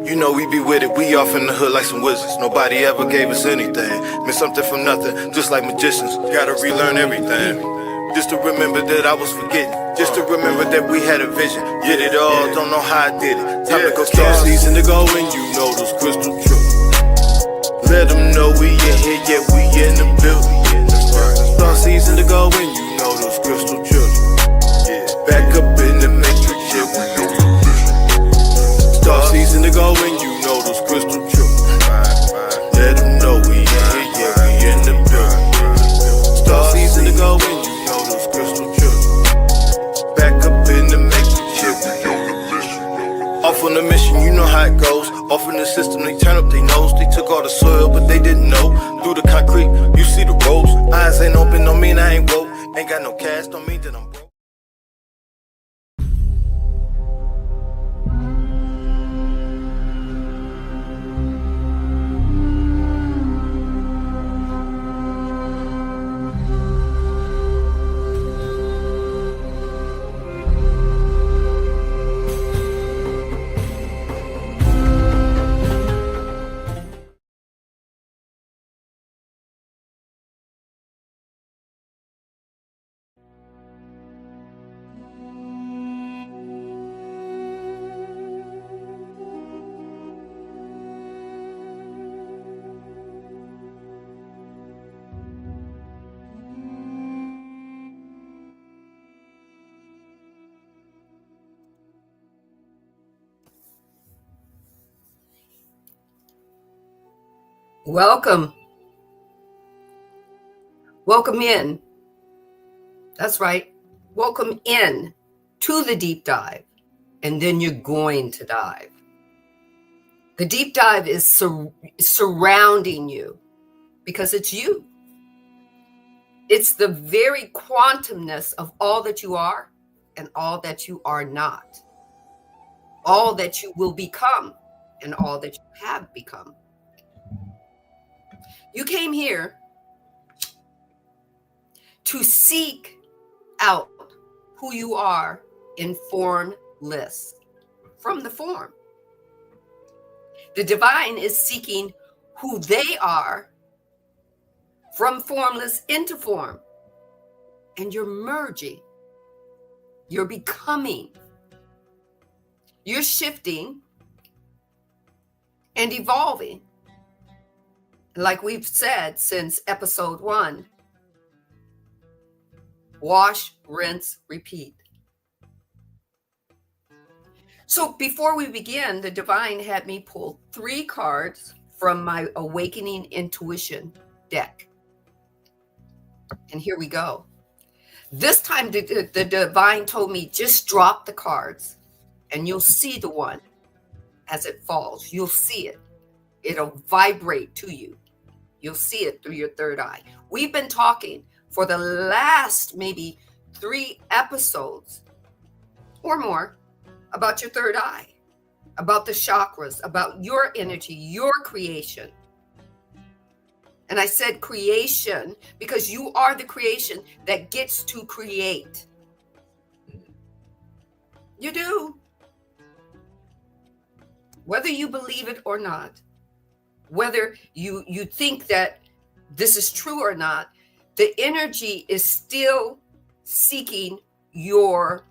You know we be with it, we off in the hood like some wizards. Nobody ever gave us anything. Meant something from nothing, just like magicians. Gotta relearn everything. Just to remember that I was forgetting. Just to remember that we had a vision. Did it all, don't know how I did it. Time to go start season to go and you know those crystal trips. Let them know we in here, yeah, we in the building. Start season to go and you know those crystal trips. Back up in the matrix, yeah, we know the vision. Start season to go and you know those crystal trips. Let them know we in here, yeah, we in the building. Start season to go and you know those crystal trips. Back up in the matrix, yeah, we know the vision. Off on the mission, you know how it goes. Off in the system, they turn up their nose. They took all the soil, but they didn't know. Through the concrete, you see the ropes. Eyes ain't open, don't mean I ain't woke. Ain't got no cash, don't mean that I'm broke. Welcome. Welcome in. That's right. Welcome in to the deep dive, and then you're going to dive. The deep dive is surrounding you because it's you. It's the very quantumness of all that you are and all that you are not, all that you will become and all that you have become. You came here to seek out who you are in formless, from the form. The divine is seeking who they are from formless into form. And you're merging. You're becoming. You're shifting and evolving. Like we've said since episode 1, wash, rinse, repeat. So before we begin, the divine had me pull 3 cards from my Awakening Intuition deck. And here we go. This time the divine told me just drop the cards and you'll see the one as it falls. You'll see it. It'll vibrate to you. You'll see it through your third eye. We've been talking for the last maybe 3 episodes or more about your third eye, about the chakras, about your energy, your creation. And I said creation because you are the creation that gets to create. You do. Whether you believe it or not. Whether you think that this is true or not, the energy is still seeking your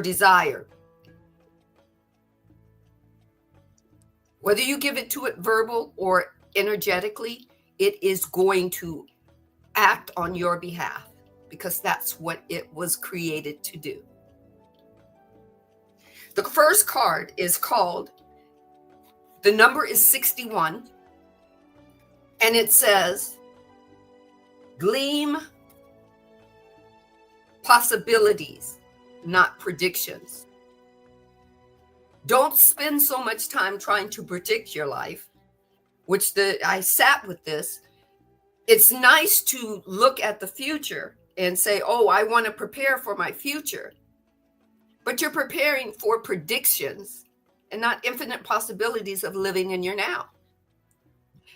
desire. Whether you give it to it verbal or energetically, it is going to act on your behalf because that's what it was created to do. The first card is called, the number is 61, and it says, gleam possibilities, not predictions. Don't spend so much time trying to predict your life, which I sat with this. It's nice to look at the future and say, oh, I want to prepare for my future. But you're preparing for predictions and not infinite possibilities of living in your now.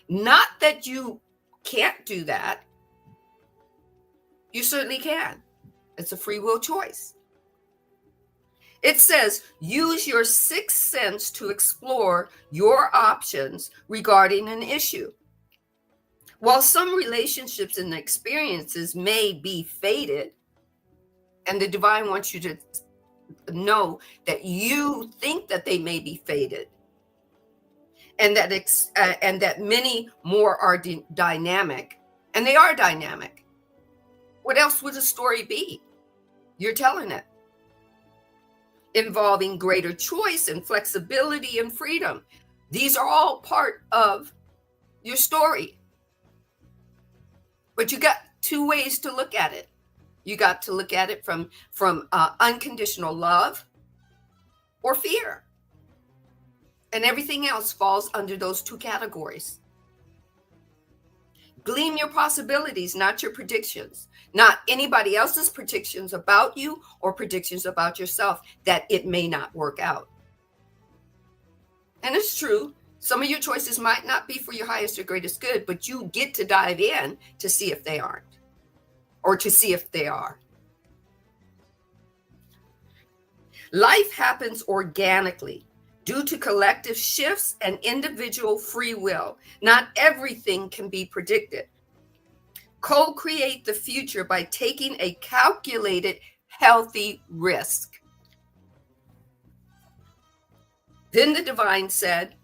Not that you can't do that. You certainly can. It's a free will choice. It says, use your sixth sense to explore your options regarding an issue. While some relationships and experiences may be fated, and the divine wants you to know that you think that they may be fated, and that many more are dynamic, and they are dynamic. What else would a story be? You're telling it. Involving greater choice and flexibility and freedom. These are all part of your story. But you got two ways to look at it. You got to look at it from unconditional love or fear. And everything else falls under those two categories. Glean your possibilities, not your predictions. Not anybody else's predictions about you or predictions about yourself that it may not work out. And it's true. Some of your choices might not be for your highest or greatest good, but you get to dive in to see if they aren't, or to see if they are. Life happens organically due to collective shifts and individual free will. Not everything can be predicted. Co-create the future by taking a calculated, healthy risk. Then the divine said,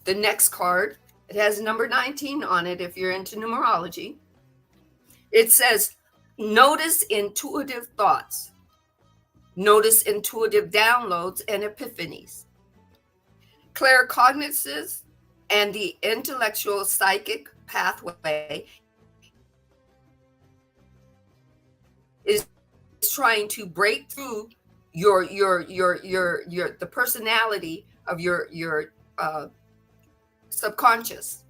the next card, it has number 19 on it if you're into numerology. It says, notice intuitive thoughts. Notice intuitive downloads and epiphanies. Claircognizance and the intellectual psychic pathway is trying to break through the personality of your subconscious,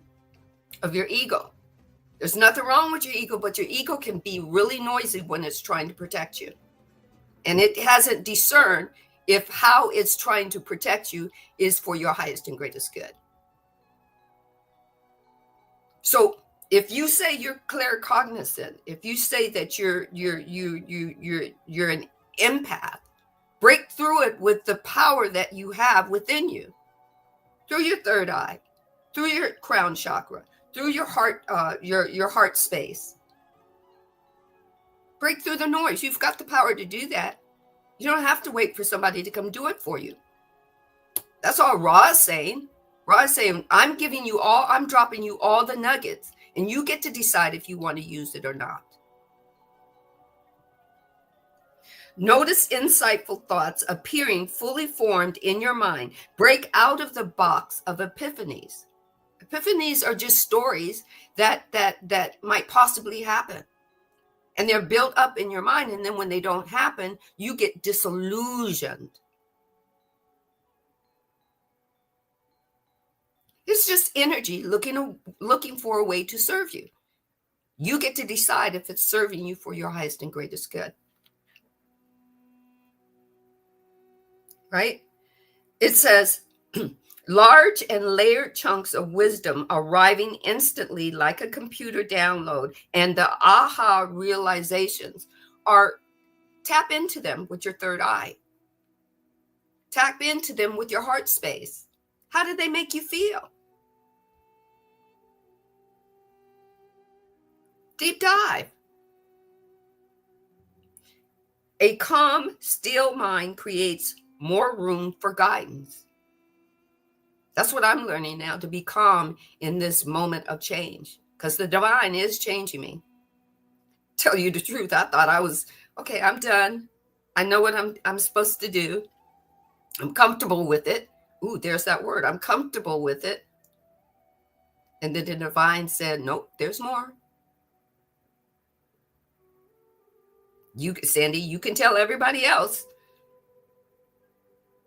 of your ego. There's nothing wrong with your ego, but your ego can be really noisy when it's trying to protect you. And it hasn't discerned if how it's trying to protect you is for your highest and greatest good. So if you say you're claircognizant, if you say that you're an empath, break through it with the power that you have within you, through your third eye, through your crown chakra, through your heart, your heart space. Break through the noise. You've got the power to do that. You don't have to wait for somebody to come do it for you. That's all Ra is saying. Ra is saying, I'm dropping you all the nuggets, and you get to decide if you want to use it or not. Notice insightful thoughts appearing fully formed in your mind. Break out of the box of epiphanies. Epiphanies are just stories that might possibly happen. And they're built up in your mind. And then when they don't happen, you get disillusioned. It's just energy looking for a way to serve you. You get to decide if it's serving you for your highest and greatest good. Right? It says, large and layered chunks of wisdom arriving instantly like a computer download, and the aha realizations are, tap into them with your third eye. Tap into them with your heart space. How did they make you feel? Deep dive. A calm, still mind creates more room for guidance. That's what I'm learning now, to be calm in this moment of change, because the divine is changing me. Tell you the truth, I thought I was, okay, I'm done. I know what I'm supposed to do. I'm comfortable with it. Ooh, there's that word. I'm comfortable with it. And then the divine said, nope, there's more. Sandy, you can tell everybody else.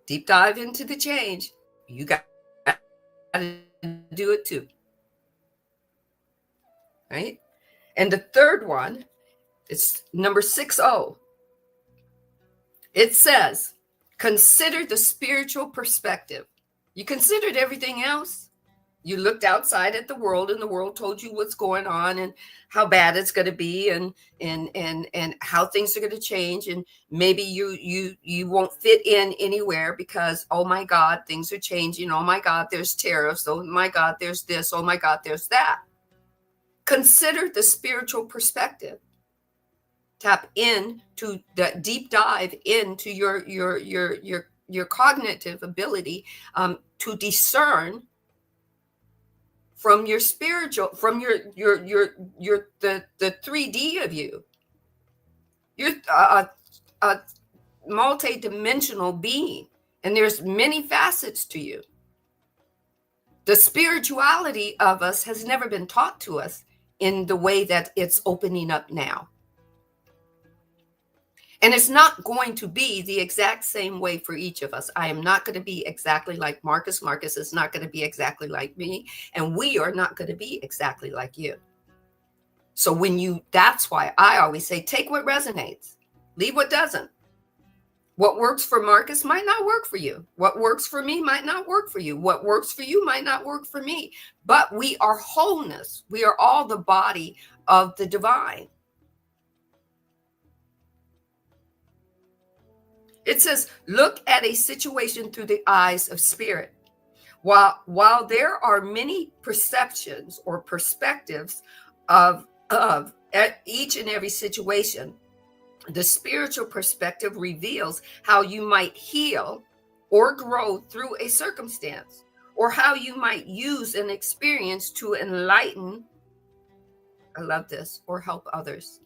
Deep dive into the change. You got to do it too. Right? And the third one, it's number 60. It says, consider the spiritual perspective. You considered everything else. You looked outside at the world, and the world told you what's going on and how bad it's going to be, and how things are going to change, and maybe you won't fit in anywhere because, oh my God, things are changing. Oh my God, there's tariffs. Oh my God, there's this. Oh my God, there's that. Consider the spiritual perspective. Tap into the deep dive into your cognitive ability to discern from your spiritual, from the 3D of you. You're a multi-dimensional being, and there's many facets to you. The spirituality of us has never been taught to us in the way that it's opening up now. And it's not going to be the exact same way for each of us. I am not going to be exactly like Marcus. Marcus is not going to be exactly like me. And we are not going to be exactly like you. So that's why I always say, take what resonates, leave what doesn't. What works for Marcus might not work for you. What works for me might not work for you. What works for you might not work for me. But we are wholeness. We are all the body of the divine. It says, look at a situation through the eyes of spirit. While there are many perceptions or perspectives of each and every situation, the spiritual perspective reveals how you might heal or grow through a circumstance, or how you might use an experience to enlighten, I love this, or help others.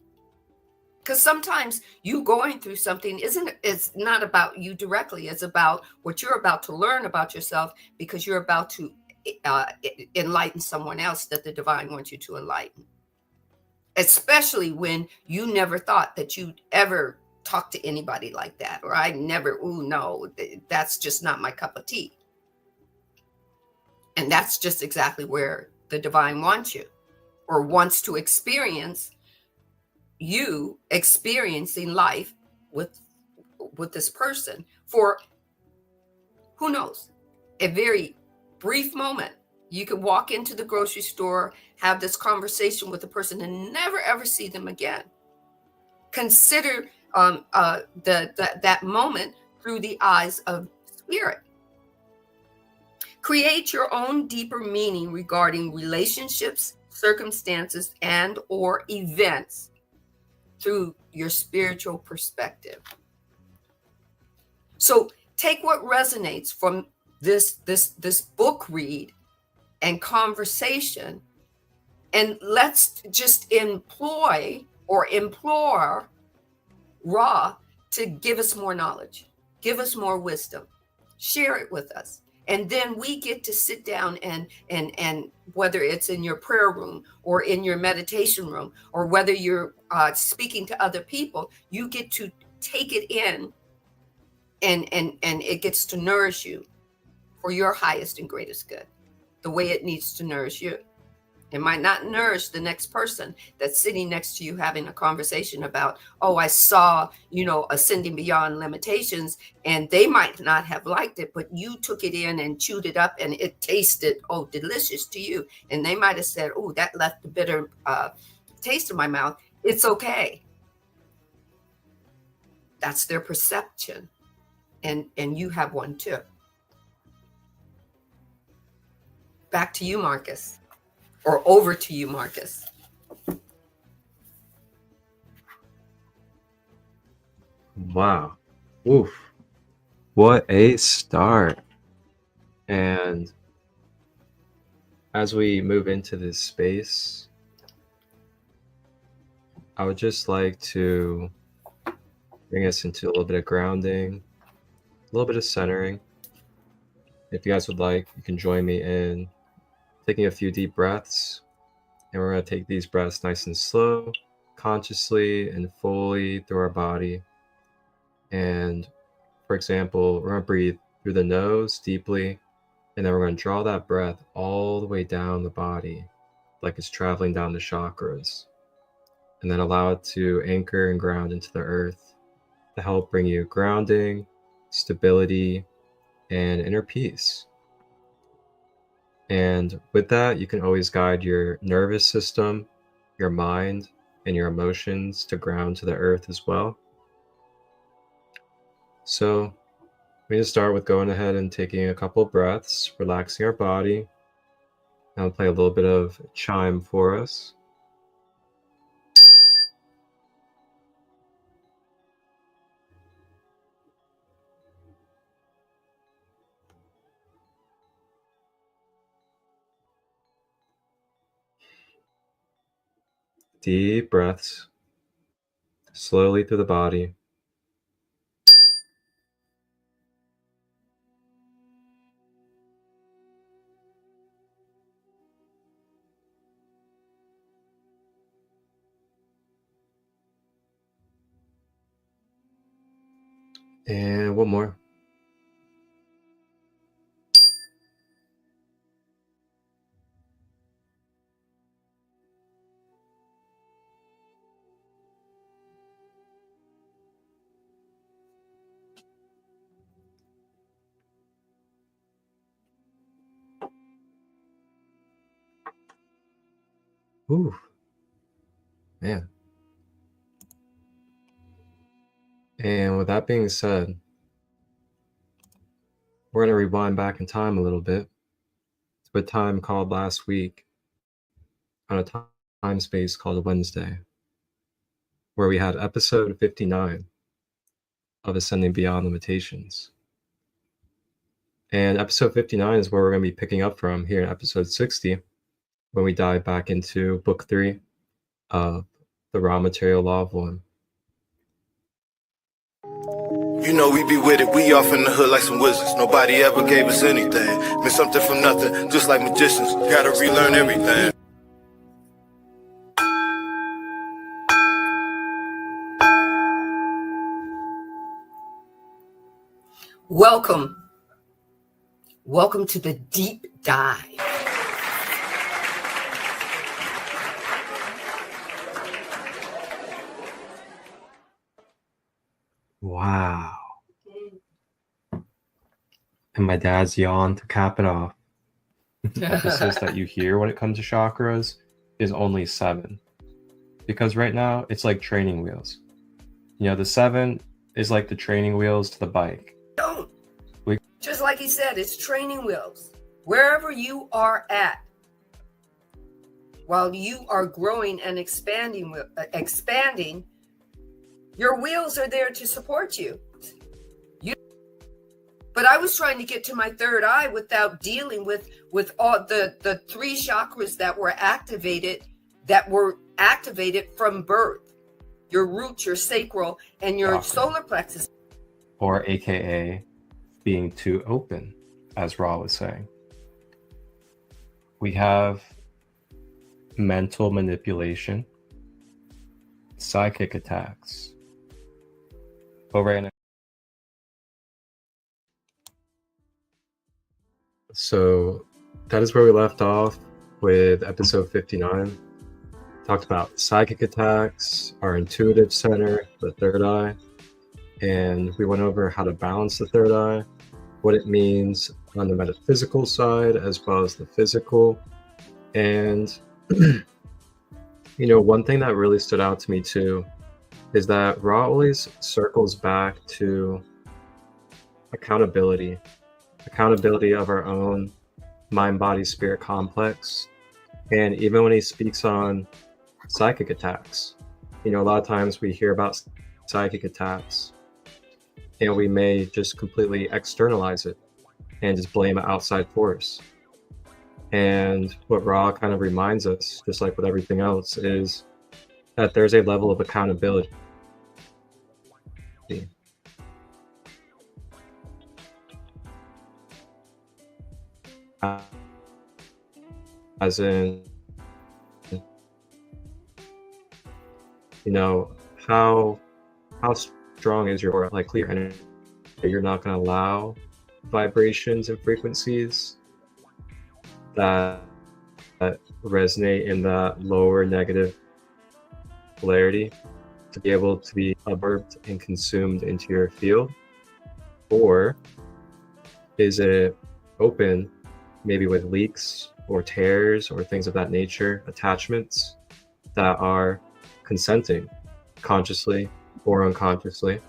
Because sometimes you going through something it's not about you directly. It's about what you're about to learn about yourself, because you're about to enlighten someone else that the divine wants you to enlighten. Especially when you never thought that you'd ever talk to anybody like that. Or I never, no, that's just not my cup of tea. And that's just exactly where the divine wants you, or wants to experience you experiencing life with this person for, who knows, a very brief moment. You could walk into the grocery store, have this conversation with the person, and never ever see them again. Consider that moment through the eyes of spirit. Create your own deeper meaning regarding relationships, circumstances, and or events through your spiritual perspective. So take what resonates from this book read and conversation, and let's just employ or implore Ra to give us more knowledge, give us more wisdom, share it with us. And then we get to sit down and whether it's in your prayer room or in your meditation room, or whether you're speaking to other people, you get to take it in, and it gets to nourish you for your highest and greatest good, the way it needs to nourish you. It might not nourish the next person that's sitting next to you having a conversation about, oh, I saw, Ascending Beyond Limitations, and they might not have liked it, but you took it in and chewed it up, and it tasted, delicious to you. And they might have said, oh, that left a bitter taste in my mouth. It's okay. That's their perception. And you have one too. Back to you, Marcus. Or over to you, Marcus. Wow. Oof. What a start. And as we move into this space, I would just like to bring us into a little bit of grounding, a little bit of centering. If you guys would like, you can join me in taking a few deep breaths, and we're going to take these breaths nice and slow, consciously and fully through our body. And for example, we're going to breathe through the nose deeply, and then we're going to draw that breath all the way down the body, like it's traveling down the chakras, and then allow it to anchor and ground into the earth to help bring you grounding, stability, and inner peace. And with that, you can always guide your nervous system, your mind, and your emotions to ground to the earth as well. So we're going to start with going ahead and taking a couple breaths, relaxing our body. And I'll play a little bit of chime for us. Deep breaths, slowly through the body. And one more. Ooh, man. And with that being said, we're going to rewind back in time a little bit to a time called last week on a time space called Wednesday, where we had episode 59 of Ascending Beyond Limitations. And episode 59 is where we're going to be picking up from here in episode 60, when we dive back into book 3 of the Raw Material Law of One. You know we be with it, we off in the hood like some wizards. Nobody ever gave us anything. Made something from nothing, just like magicians. Gotta relearn everything. Welcome to the deep dive. Wow. And my dad's yawn to cap it off. The emphasis that you hear when it comes to chakras is only 7. Because right now, it's like training wheels. You know, the 7 is like the training wheels to the bike. Don't. Just like he said, it's training wheels. Wherever you are at, while you are growing and expanding, your wheels are there to support you. But I was trying to get to my third eye without dealing with all the 3 chakras that were activated from birth. Your root, your sacral, and your solar plexus. Or AKA being too open, as Ra was saying. We have mental manipulation, psychic attacks. So that is where we left off with episode 59. Talked about psychic attacks, our intuitive center, the third eye, and we went over how to balance the third eye, what it means on the metaphysical side as well as the physical. And you know, one thing that really stood out to me too is that Ra always circles back to accountability of our own mind, body, spirit complex. And even when he speaks on psychic attacks, you know, a lot of times we hear about psychic attacks and we may just completely externalize it and just blame an outside force. And what Ra kind of reminds us, just like with everything else, is that there's a level of accountability. As in, you know, how strong is your like clear energy? You're not going to allow vibrations and frequencies that resonate in that lower negative polarity to be able to be absorbed and consumed into your field? Or is it open maybe with leaks or tears or things of that nature, attachments that are consenting consciously or unconsciously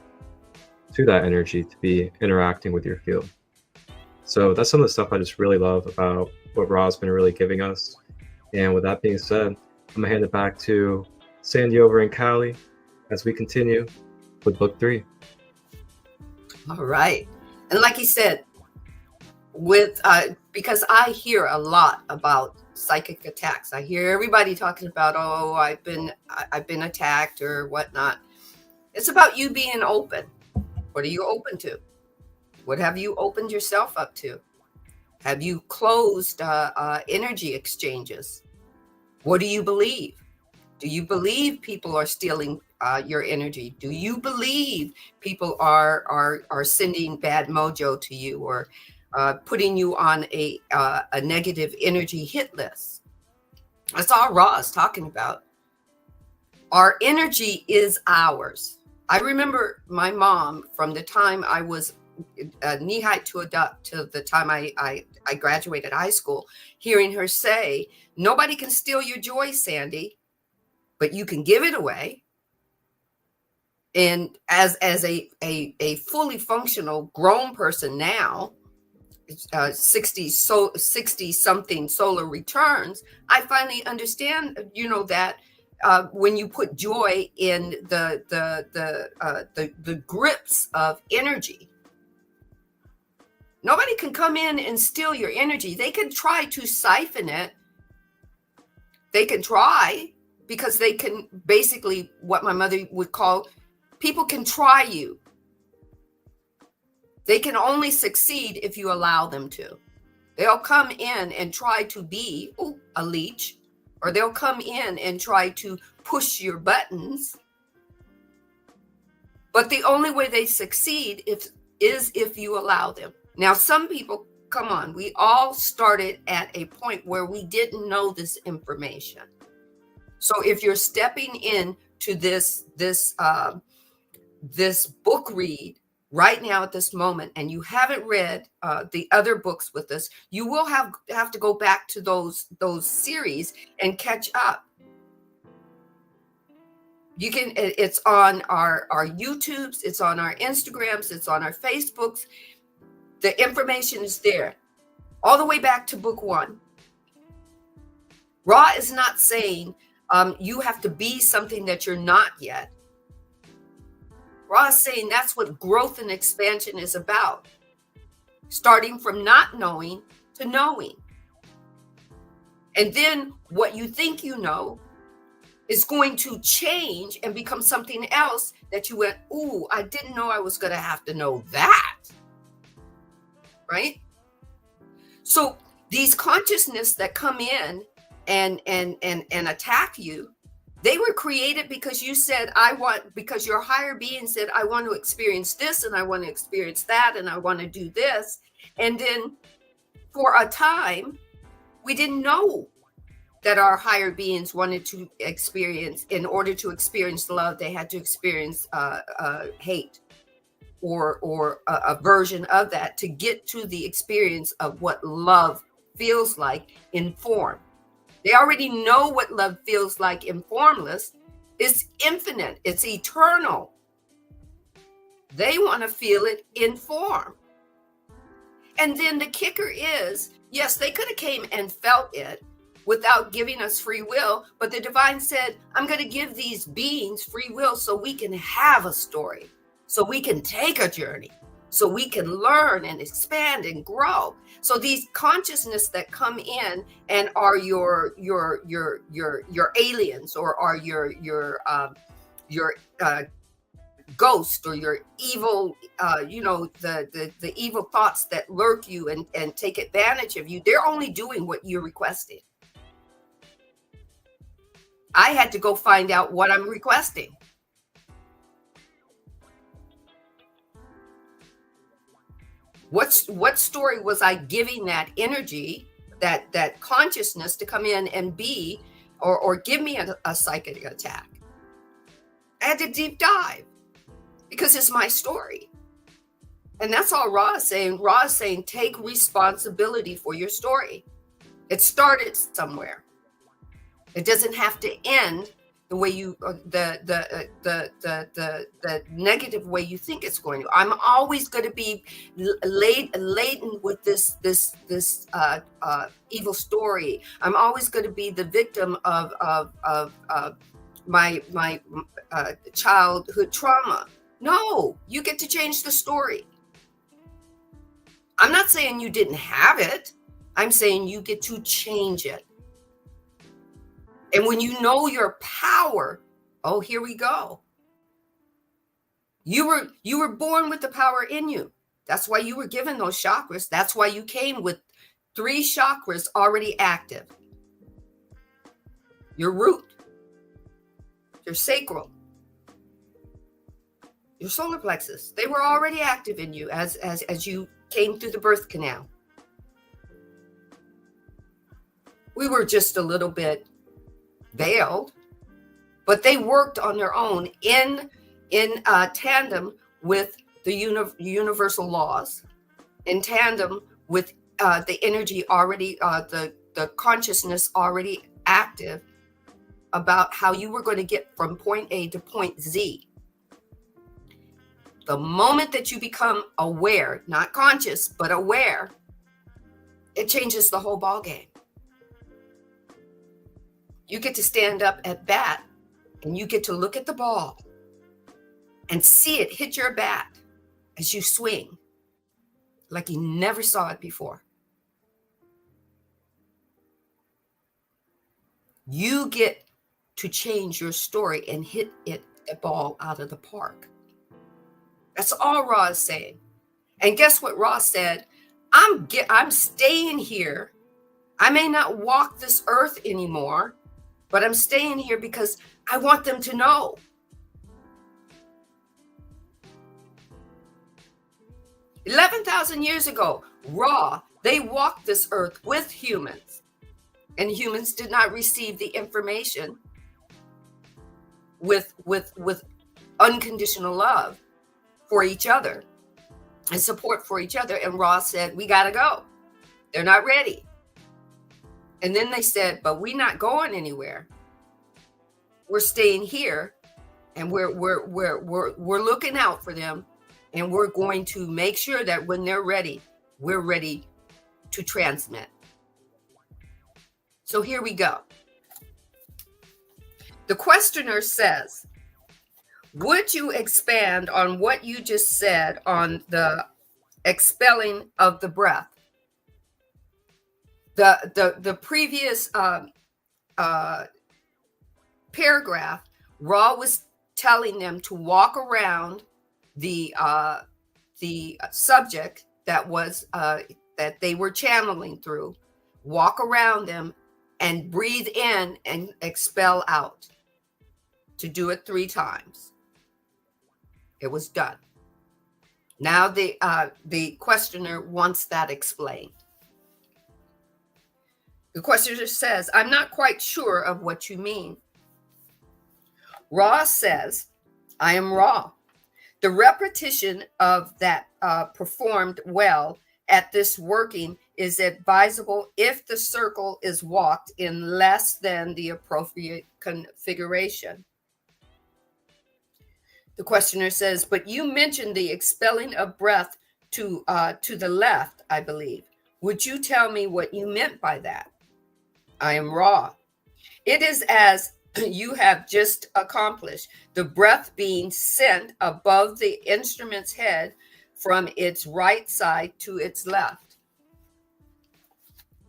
to that energy to be interacting with your field. So that's some of the stuff I just really love about what Ra's been really giving us. And with that being said, I'm gonna hand it back to Sandy over in Cali as we continue with book 3. All right. And like he said, with because I hear a lot about psychic attacks. I hear everybody talking about, oh, I've been attacked or whatnot. It's about you being open. What are you open to? What have you opened yourself up to? Have you closed energy exchanges? What do you believe? Do you believe people are stealing your energy? Do you believe people are sending bad mojo to you or putting you on a negative energy hit list? That's all Ra's talking about. Our energy is ours. I remember my mom from the time I was knee high to a duck to the time I graduated high school, hearing her say, nobody can steal your joy, Sandy, but you can give it away. And as a fully functional grown person now, 60 something solar returns, I finally understand, that when you put joy in the grips of energy, nobody can come in and steal your energy. They can try to siphon it. They can try, because they can basically, what my mother would call, people can try you. They can only succeed if you allow them to. They'll come in and try to be a leech, or they'll come in and try to push your buttons. But the only way they succeed is if you allow them. Now, some people, come on, we all started at a point where we didn't know this information. So if you're stepping into this book read right now at this moment, and you haven't read the other books with us, you will have to go back to those series and catch up. You can. It's on our YouTubes. It's on our Instagrams. It's on our Facebooks. The information is there, all the way back to book 1. Ra is not saying you have to be something that you're not yet. Ra is saying that's what growth and expansion is about. Starting from not knowing to knowing. And then what you think you know is going to change and become something else that you went, ooh, I didn't know I was going to have to know that. Right? So these consciousness that come in and attack you, they were created because you said, because your higher being said, I want to experience this, and I want to experience that, and I want to do this. And then for a time, we didn't know that our higher beings wanted to experience, in order to experience love, they had to experience hate or a version of that to get to the experience of what love feels like in form. They already know what love feels like in formless. It's infinite. It's eternal. They want to feel it in form. And then the kicker is, yes, they could have came and felt it without giving us free will. But the divine said, I'm going to give these beings free will so we can have a story, so we can take a journey, so we can learn and expand and grow. So these consciousness that come in and are your aliens, or are your ghost, or your evil, the evil thoughts that lurk you and take advantage of you, they're only doing what you're requesting. I had to go find out what I'm requesting. What story was I giving that energy, that consciousness to come in and be, or give me a psychic attack? I had to deep dive, because it's my story. And that's all Ra is saying. Ra is saying, take responsibility for your story. It started somewhere. It doesn't have to end the way you, the negative way you think it's going to. I'm always going to be laden with this evil story. I'm always going to be the victim of my childhood trauma. No, you get to change the story. I'm not saying you didn't have it. I'm saying you get to change it. And when you know your power, oh, here we go. You were born with the power in you. That's why you were given those chakras. That's why you came with 3 chakras already active. Your root, your sacral, your solar plexus. They were already active in you as you came through the birth canal. We were just a little bit veiled, but they worked on their own in tandem with the universal laws, in tandem with the energy already, the consciousness already active about how you were going to get from point A to point Z. The moment that you become aware, not conscious, but aware, it changes the whole ball game. You get to stand up at bat and you get to look at the ball and see it hit your bat as you swing like you never saw it before. You get to change your story and hit the ball out of the park. That's all Ra is saying. And guess what Ra said? I'm staying here. I may not walk this earth anymore, but I'm staying here because I want them to know. $11,000 years ago, Ra, they walked this earth with humans, and humans did not receive the information with unconditional love for each other and support for each other. And Ra said, we got to go. They're not ready. And then they said, but we're not going anywhere. We're staying here, and we're looking out for them, and we're going to make sure that when they're ready, we're ready to transmit. So here we go. The questioner says, would you expand on what you just said on the expelling of the breath? The previous paragraph, Ra was telling them to walk around the subject that was that they were channeling through, walk around them and breathe in and expel out. To do it 3 times. It was done. Now the questioner wants that explained. The questioner says, I'm not quite sure of what you mean. Ra says, I am Ra. The repetition of that performed well at this working is advisable if the circle is walked in less than the appropriate configuration. The questioner says, but you mentioned the expelling of breath to the left, I believe. Would you tell me what you meant by that? I am Ra. It is as you have just accomplished, the breath being sent above the instrument's head from its right side to its left.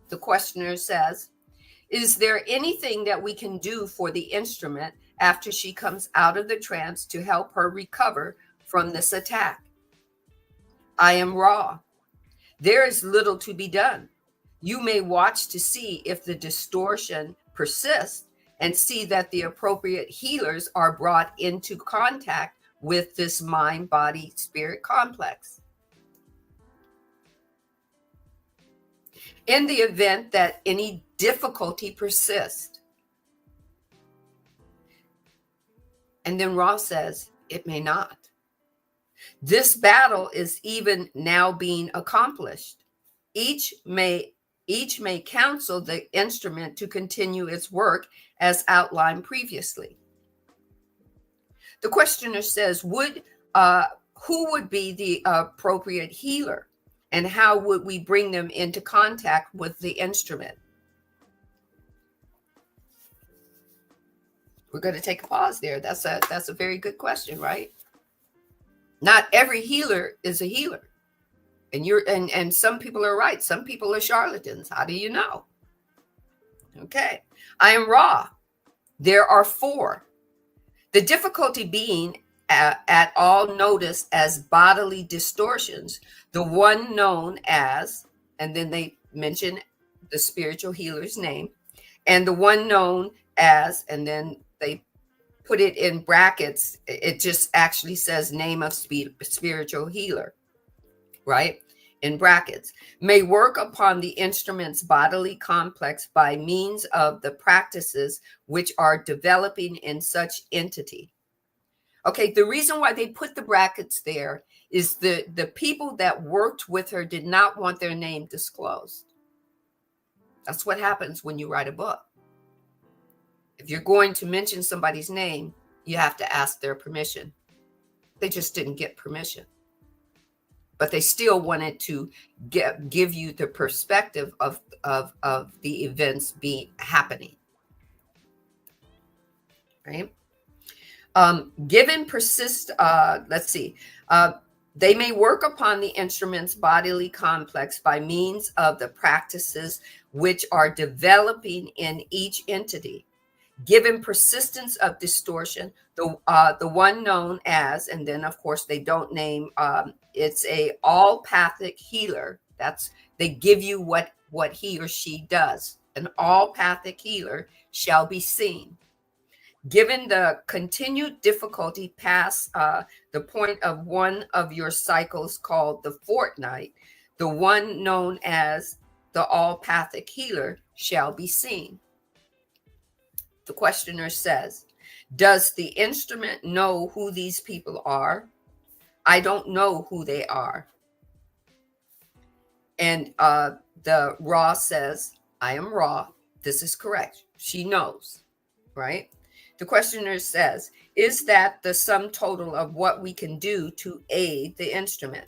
The questioner says, is there anything that we can do for the instrument after she comes out of the trance to help her recover from this attack? I am Ra. There is little to be done. You may watch to see if the distortion persists and see that the appropriate healers are brought into contact with this mind-body-spirit complex. In the event that any difficulty persists, and then Ra says, it may not. This battle is even now being accomplished. Each may counsel the instrument to continue its work as outlined previously. The questioner says, who would be the appropriate healer, and how would we bring them into contact with the instrument? We're going to take a pause there. That's a very good question, right? Not every healer is a healer. And some people are right. Some people are charlatans. How do you know? Okay. I am Ra. There are 4. The difficulty being at all noticed as bodily distortions, the one known as, and then they mention the spiritual healer's name, and the one known as, and then they put it in brackets. It just actually says name of spiritual healer, right? In brackets, may work upon the instrument's bodily complex by means of the practices which are developing in such entity. Okay, the reason why they put the brackets there is the people that worked with her did not want their name disclosed. That's what happens when you write a book. If you're going to mention somebody's name, you have to ask their permission. They just didn't get permission. But they still wanted to give you the perspective of the events happening. Right? Given let's see. They may work upon the instrument's bodily complex by means of the practices which are developing in each entity. Given persistence of distortion, the one known as, and then of course they don't name, it's a allopathic healer. They give you what he or she does. An allopathic healer shall be seen. Given the continued difficulty past the point of one of your cycles called the fortnight, the one known as the allopathic healer shall be seen. The questioner says, does the instrument know who these people are? I don't know who they are. And the Ra says, I am Ra. This is correct. She knows, right? The questioner says, is that the sum total of what we can do to aid the instrument?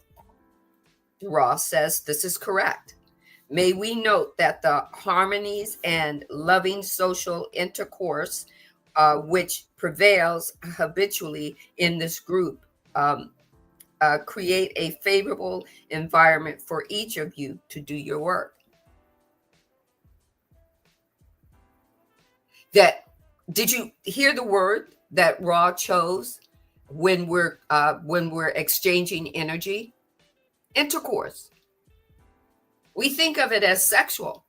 The Ra says, this is correct. May we note that the harmonies and loving social intercourse which prevails habitually in this group create a favorable environment for each of you to do your work. Did you hear the word that Ra chose when we're exchanging energy? Intercourse. We think of it as sexual,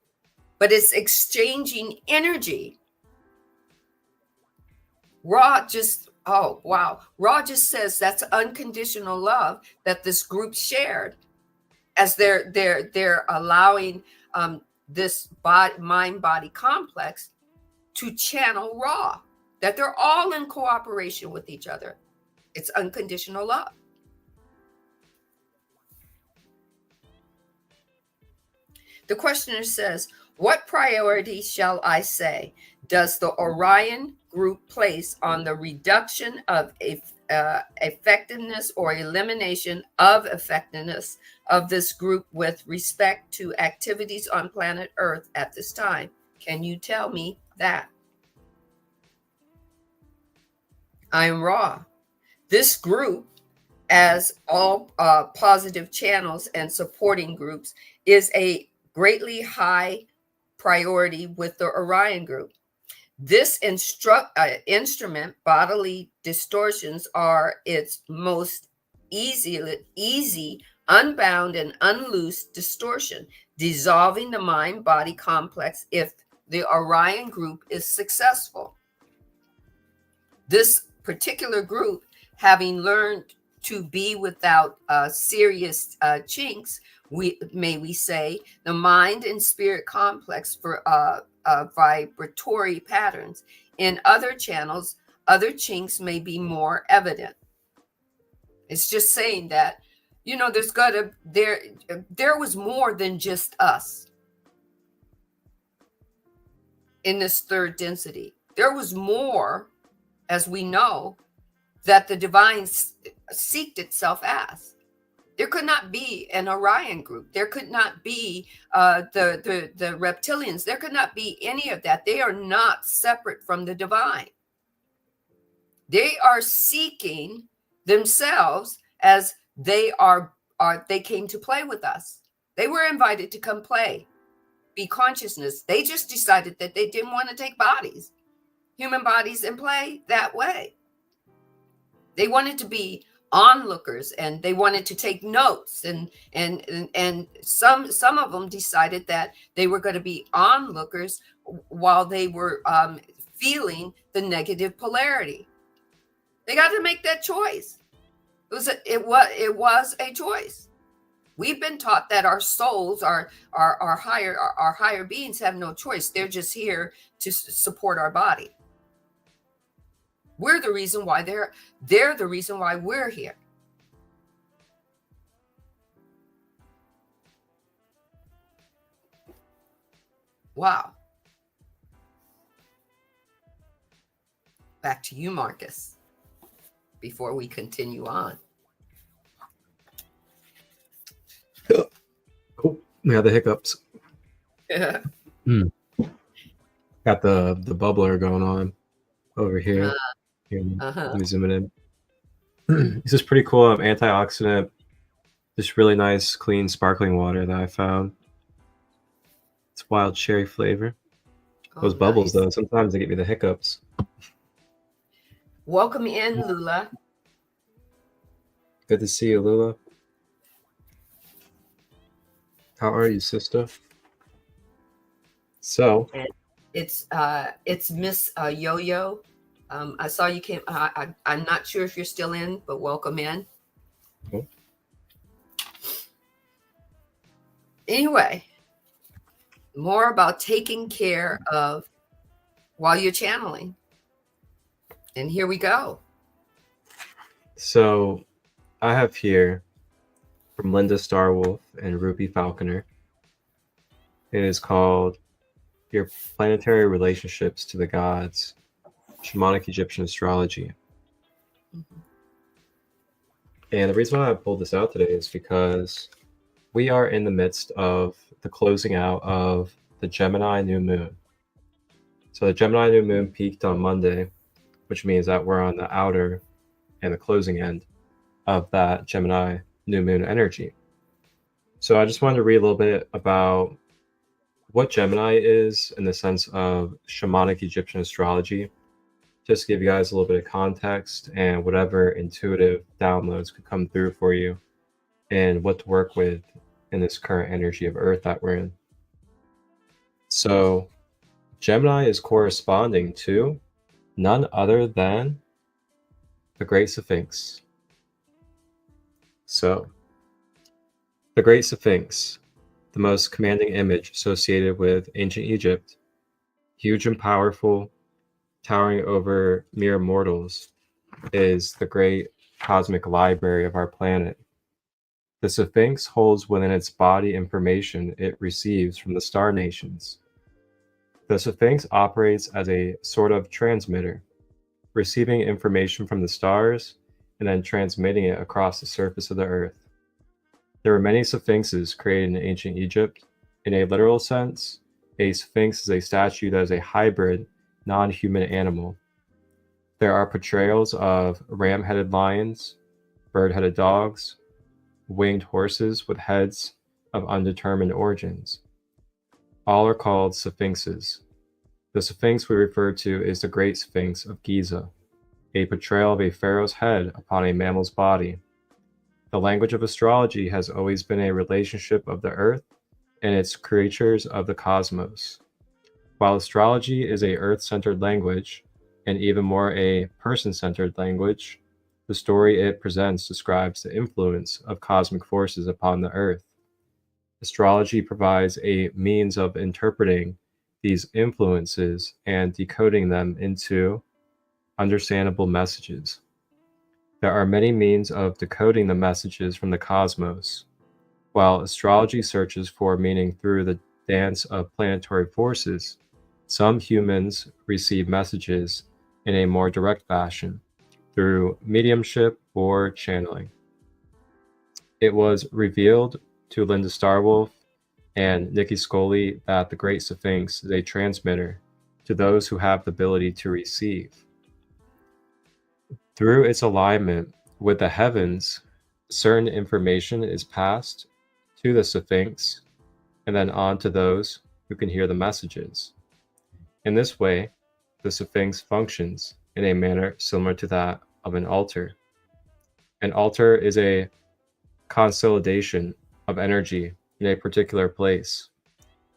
but it's exchanging energy. Ra just says that's unconditional love that this group shared, as they're allowing this mind-body complex to channel Ra, that they're all in cooperation with each other. It's unconditional love. The questioner says, what priority shall I say does the Orion group place on the reduction of effectiveness or elimination of effectiveness of this group with respect to activities on planet Earth at this time? Can you tell me that? I am Ra. This group, as all positive channels and supporting groups, is a greatly high priority with the Orion group. This instrument, bodily distortions, are its most easy, unbound and unloosed distortion, dissolving the mind-body complex if the Orion group is successful. This particular group, having learned to be without serious chinks, we say, the mind and spirit complex for vibratory patterns. In other channels, other chinks may be more evident. It's just saying that, there was more than just us in this third density. There was more, as we know, that the divine seeked itself as. There could not be an Orion group. There could not be the reptilians. There could not be any of that. They are not separate from the divine. They are seeking themselves as they came to play with us. They were invited to come play, be consciousness. They just decided that they didn't want to take bodies, human bodies, and play that way. They wanted to be onlookers, and they wanted to take notes, and some of them decided that they were going to be onlookers while they were feeling the negative polarity. They got to make that choice. It was a choice. We've been taught that our souls, our higher beings, have no choice. They're just here to support our body. We're the reason why they're the reason why we're here. Wow. Back to you, Marcus, before we continue on. Oh, we have the hiccups. Yeah. Got the bubbler going on over here. Uh-huh. Let me zoom it in. This is pretty cool. Antioxidant, just really nice, clean, sparkling water that I found. It's wild cherry flavor. Those bubbles, nice. though, sometimes they give me the hiccups. Welcome in, Lula. Good to see you, Lula. How are you, sister? So it's Miss Yo-Yo. I saw you came. I'm not sure if you're still in, but welcome in. Cool. Anyway, more about taking care of while you're channeling. And here we go. So I have here from Linda Starwolf and Ruby Falconer. It is called Your Planetary Relationships to the Gods, Shamanic Egyptian Astrology. Mm-hmm. And the reason why I pulled this out today is because we are in the midst of the closing out of the Gemini new moon. So the Gemini new moon peaked on Monday, which means that we're on the outer and the closing end of that Gemini new moon energy. So I just wanted to read a little bit about what Gemini is in the sense of shamanic Egyptian astrology, just to give you guys a little bit of context and whatever intuitive downloads could come through for you and what to work with in this current energy of Earth that we're in. So Gemini is corresponding to none other than the Great Sphinx. So the Great Sphinx, the most commanding image associated with ancient Egypt, huge and powerful, towering over mere mortals, is the great cosmic library of our planet. The Sphinx holds within its body information it receives from the star nations. The Sphinx operates as a sort of transmitter, receiving information from the stars and then transmitting it across the surface of the Earth. There were many Sphinxes created in ancient Egypt. In a literal sense, a Sphinx is a statue that is a hybrid, non-human animal. There are portrayals of ram-headed lions, bird-headed dogs, winged horses with heads of undetermined origins. All are called Sphinxes. The Sphinx we refer to is the Great Sphinx of Giza, a portrayal of a pharaoh's head upon a mammal's body. The language of astrology has always been a relationship of the Earth and its creatures of the cosmos. While astrology is a Earth-centered language, and even more a person-centered language, the story it presents describes the influence of cosmic forces upon the Earth. Astrology provides a means of interpreting these influences and decoding them into understandable messages. There are many means of decoding the messages from the cosmos. While astrology searches for meaning through the dance of planetary forces, some humans receive messages in a more direct fashion, through mediumship or channeling. It was revealed to Linda Starwolf and Nikki Scully that the Great Sphinx is a transmitter to those who have the ability to receive. Through its alignment with the heavens, certain information is passed to the Sphinx and then on to those who can hear the messages. In this way, the Sphinx functions in a manner similar to that of an altar. An altar is a consolidation of energy in a particular place.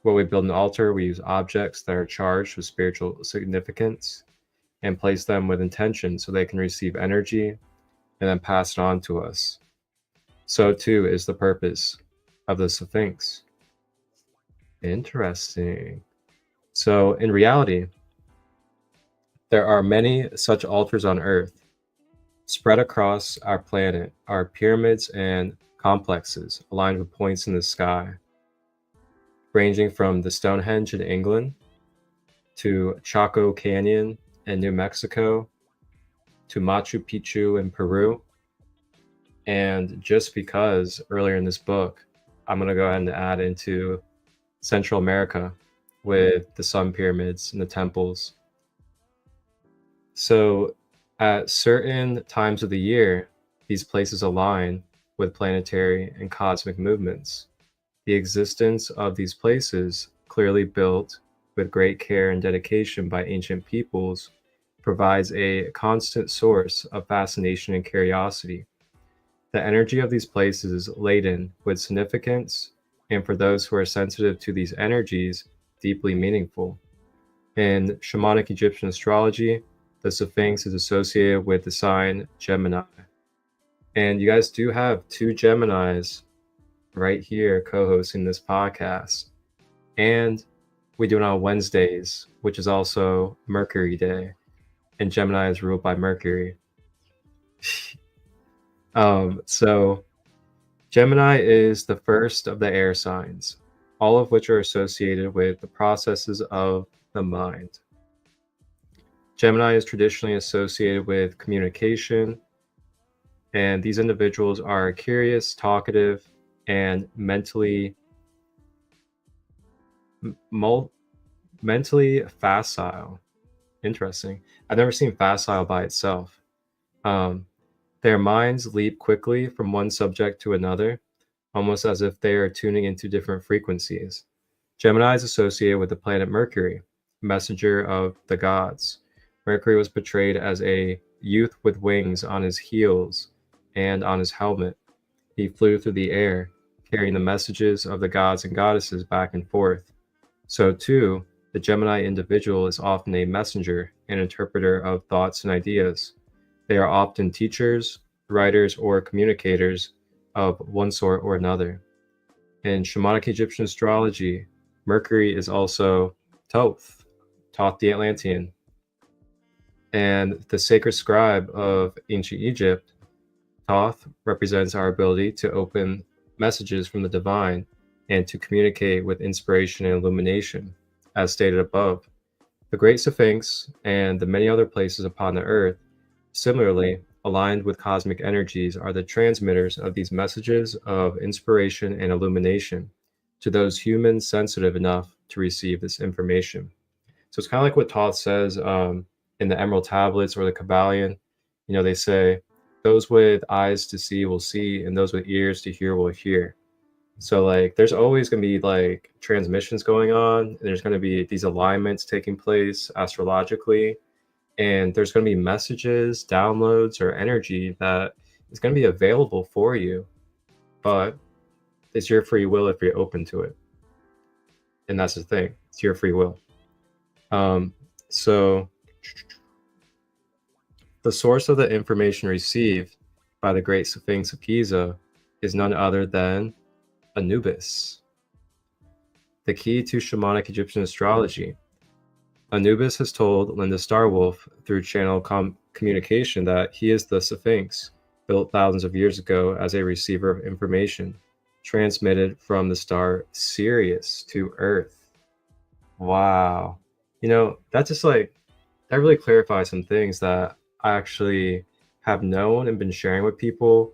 When we build an altar, we use objects that are charged with spiritual significance and place them with intention so they can receive energy and then pass it on to us. So too is the purpose of the Sphinx. Interesting. So in reality, there are many such altars on Earth. Spread across our planet are pyramids and complexes aligned with points in the sky, ranging from the Stonehenge in England to Chaco Canyon in New Mexico to Machu Picchu in Peru. And just because earlier in this book, I'm going to go ahead and add into Central America with the sun pyramids and the temples. So at certain times of the year, these places align with planetary and cosmic movements. The existence of these places, clearly built with great care and dedication by ancient peoples, provides a constant source of fascination and curiosity. The energy of these places is laden with significance, and for those who are sensitive to these energies, deeply meaningful. In shamanic Egyptian astrology, the Sphinx is associated with the sign Gemini. And you guys do have two Geminis right here co-hosting this podcast. And we do it on Wednesdays, which is also Mercury Day. And Gemini is ruled by Mercury. So Gemini is the first of the air signs, all of which are associated with the processes of the mind. Gemini is traditionally associated with communication, and these individuals are curious, talkative, and mentally facile. Interesting. I've never seen facile by itself. Their minds leap quickly from one subject to another, almost as if they are tuning into different frequencies. Gemini is associated with the planet Mercury, messenger of the gods. Mercury was portrayed as a youth with wings on his heels and on his helmet. He flew through the air, carrying the messages of the gods and goddesses back and forth. So too, the Gemini individual is often a messenger and interpreter of thoughts and ideas. They are often teachers, writers, or communicators of one sort or another. In shamanic Egyptian astrology, Mercury is also Thoth the Atlantean, and the sacred scribe of ancient Egypt. Thoth represents our ability to open messages from the divine and to communicate with inspiration and illumination, as stated above. The Great Sphinx and the many other places upon the earth, similarly aligned with cosmic energies, are the transmitters of these messages of inspiration and illumination to those humans sensitive enough to receive this information. So it's kind of like what Thoth says in the Emerald Tablets or the Kabbalion. You know, they say, those with eyes to see will see, and those with ears to hear will hear. So like there's always going to be like transmissions going on, and there's going to be these alignments taking place astrologically, and there's going to be messages, downloads, or energy that is going to be available for you, but it's your free will if you're open to it. And that's the thing, it's your free will. So the source of the information received by the Great Sphinx of Giza is none other than Anubis, the key to shamanic Egyptian astrology. Anubis has told Linda Starwolf through channel communication that he is the Sphinx, built thousands of years ago as a receiver of information, transmitted from the star Sirius to Earth. Wow. That just like, that really clarifies some things that I actually have known and been sharing with people.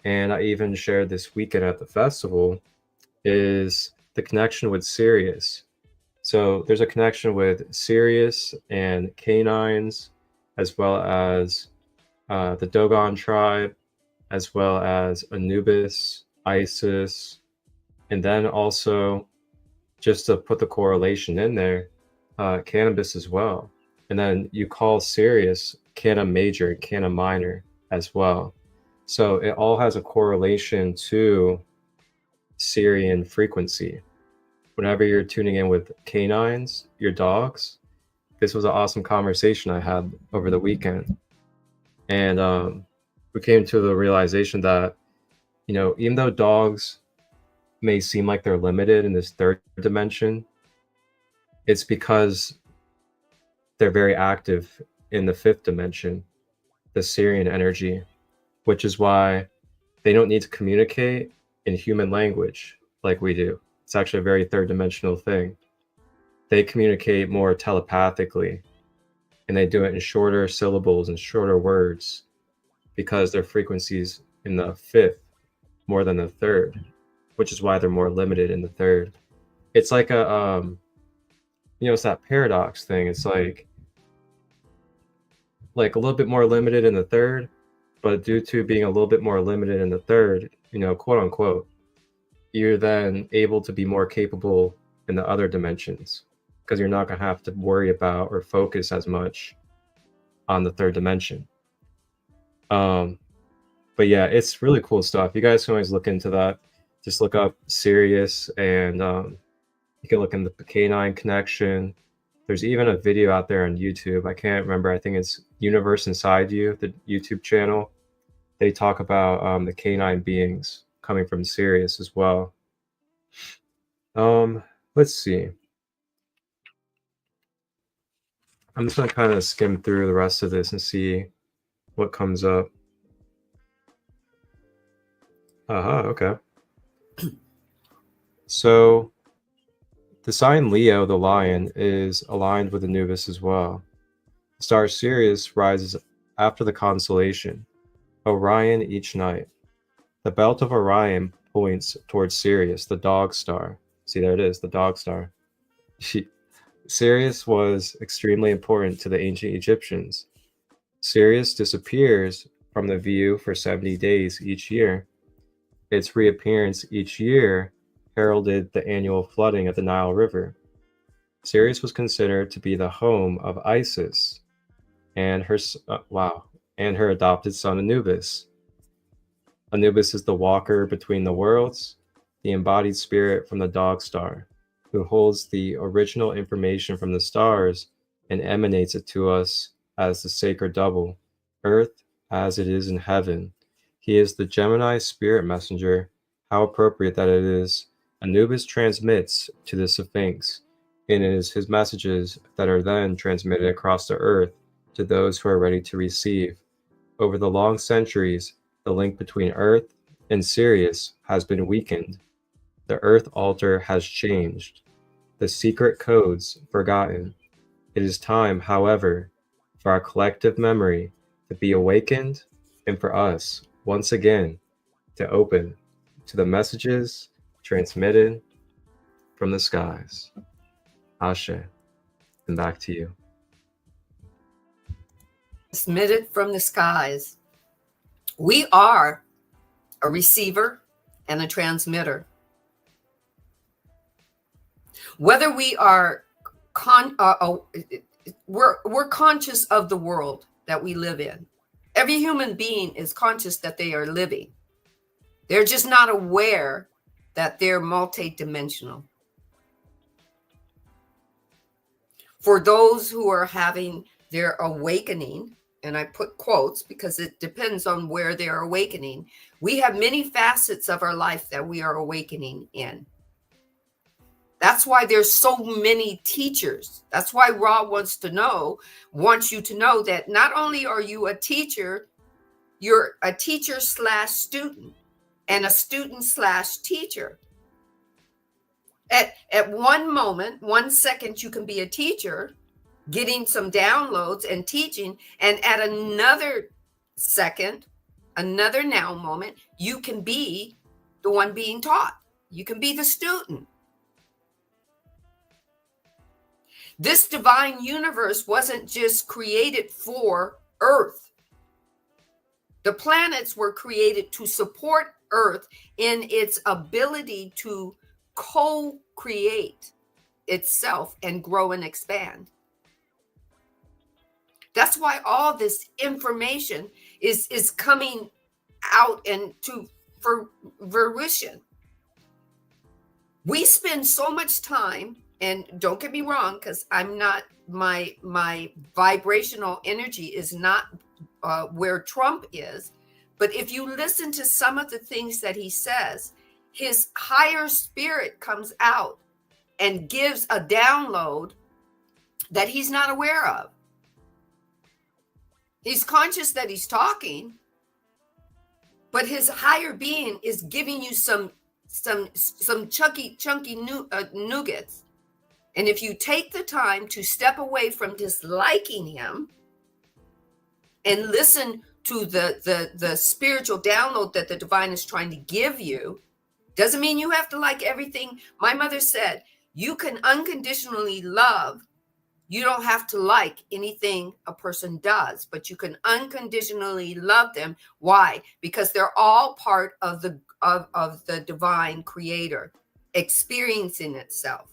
And I even shared this weekend at the festival, is the connection with Sirius. So there's a connection with Sirius and canines, as well as the Dogon tribe, as well as Anubis, Isis, and then also, just to put the correlation in there, cannabis as well. And then you call Sirius Canna Major and Canna Minor as well. So it all has a correlation to Sirian frequency. Whenever you're tuning in with canines, your dogs, this was an awesome conversation I had over the weekend. And we came to the realization that, even though dogs may seem like they're limited in this third dimension, it's because they're very active in the fifth dimension, the Sirian energy, which is why they don't need to communicate in human language like we do. It's actually a very third dimensional thing. They communicate more telepathically, and they do it in shorter syllables and shorter words because their frequencies in the fifth more than the third, which is why they're more limited in the third. It's like it's that paradox thing. It's like a little bit more limited in the third, but due to being a little bit more limited in the third, quote unquote, you're then able to be more capable in the other dimensions because you're not going to have to worry about or focus as much on the third dimension. But yeah, it's really cool stuff. You guys can always look into that. Just look up Sirius, and you can look in the canine connection. There's even a video out there on YouTube. I can't remember. I think it's Universe Inside You, the YouTube channel. They talk about the canine beings coming from Sirius as well. Let's see. I'm just gonna kind of skim through the rest of this and see what comes up. Okay. So the sign Leo, the lion, is aligned with Anubis as well. The star Sirius rises after the constellation Orion each night. The belt of Orion points towards Sirius, the dog star. See, there it is, the dog star. Sirius was extremely important to the ancient Egyptians. Sirius disappears from the view for 70 days each year. Its reappearance each year heralded the annual flooding of the Nile River. Sirius was considered to be the home of Isis and her adopted son Anubis. Anubis is the walker between the worlds, the embodied spirit from the dog star, who holds the original information from the stars and emanates it to us as the sacred double, earth as it is in heaven. He is the Gemini spirit messenger. How appropriate that it is. Anubis transmits to the Sphinx, and it is his messages that are then transmitted across the earth to those who are ready to receive. Over the long centuries, the link between Earth and Sirius has been weakened. The Earth altar has changed. The secret codes forgotten. It is time, however, for our collective memory to be awakened and for us, once again, to open to the messages transmitted from the skies. Ashe. And back to you. Transmitted from the skies. We are a receiver and a transmitter. Whether we are we're conscious of the world that we live in. Every human being is conscious that they are living. They're just not aware that they're multidimensional. For those who are having their awakening, and I put quotes because it depends on where they're awakening, we have many facets of our life that we are awakening in. That's why there's so many teachers. That's why Ra wants you to know that not only are you a teacher, you're a teacher slash student and a student slash teacher. At one moment, 1 second, you can be a teacher getting some downloads and teaching, and at another second, another now moment, you can be the one being taught. You can be the student. This divine universe wasn't just created for Earth. The planets were created to support Earth in its ability to co-create itself and grow and expand. That's why all this information is coming out and for fruition. We spend so much time, and don't get me wrong, because I'm not, my vibrational energy is not where Trump is. But if you listen to some of the things that he says, his higher spirit comes out and gives a download that he's not aware of. He's conscious that he's talking, but his higher being is giving you some chunky nuggets. And if you take the time to step away from disliking him and listen to the spiritual download that the divine is trying to give you, doesn't mean you have to like everything. My mother said, you can unconditionally love. You don't have to like anything a person does, but you can unconditionally love them. Why? Because they're all part of the divine creator experiencing itself.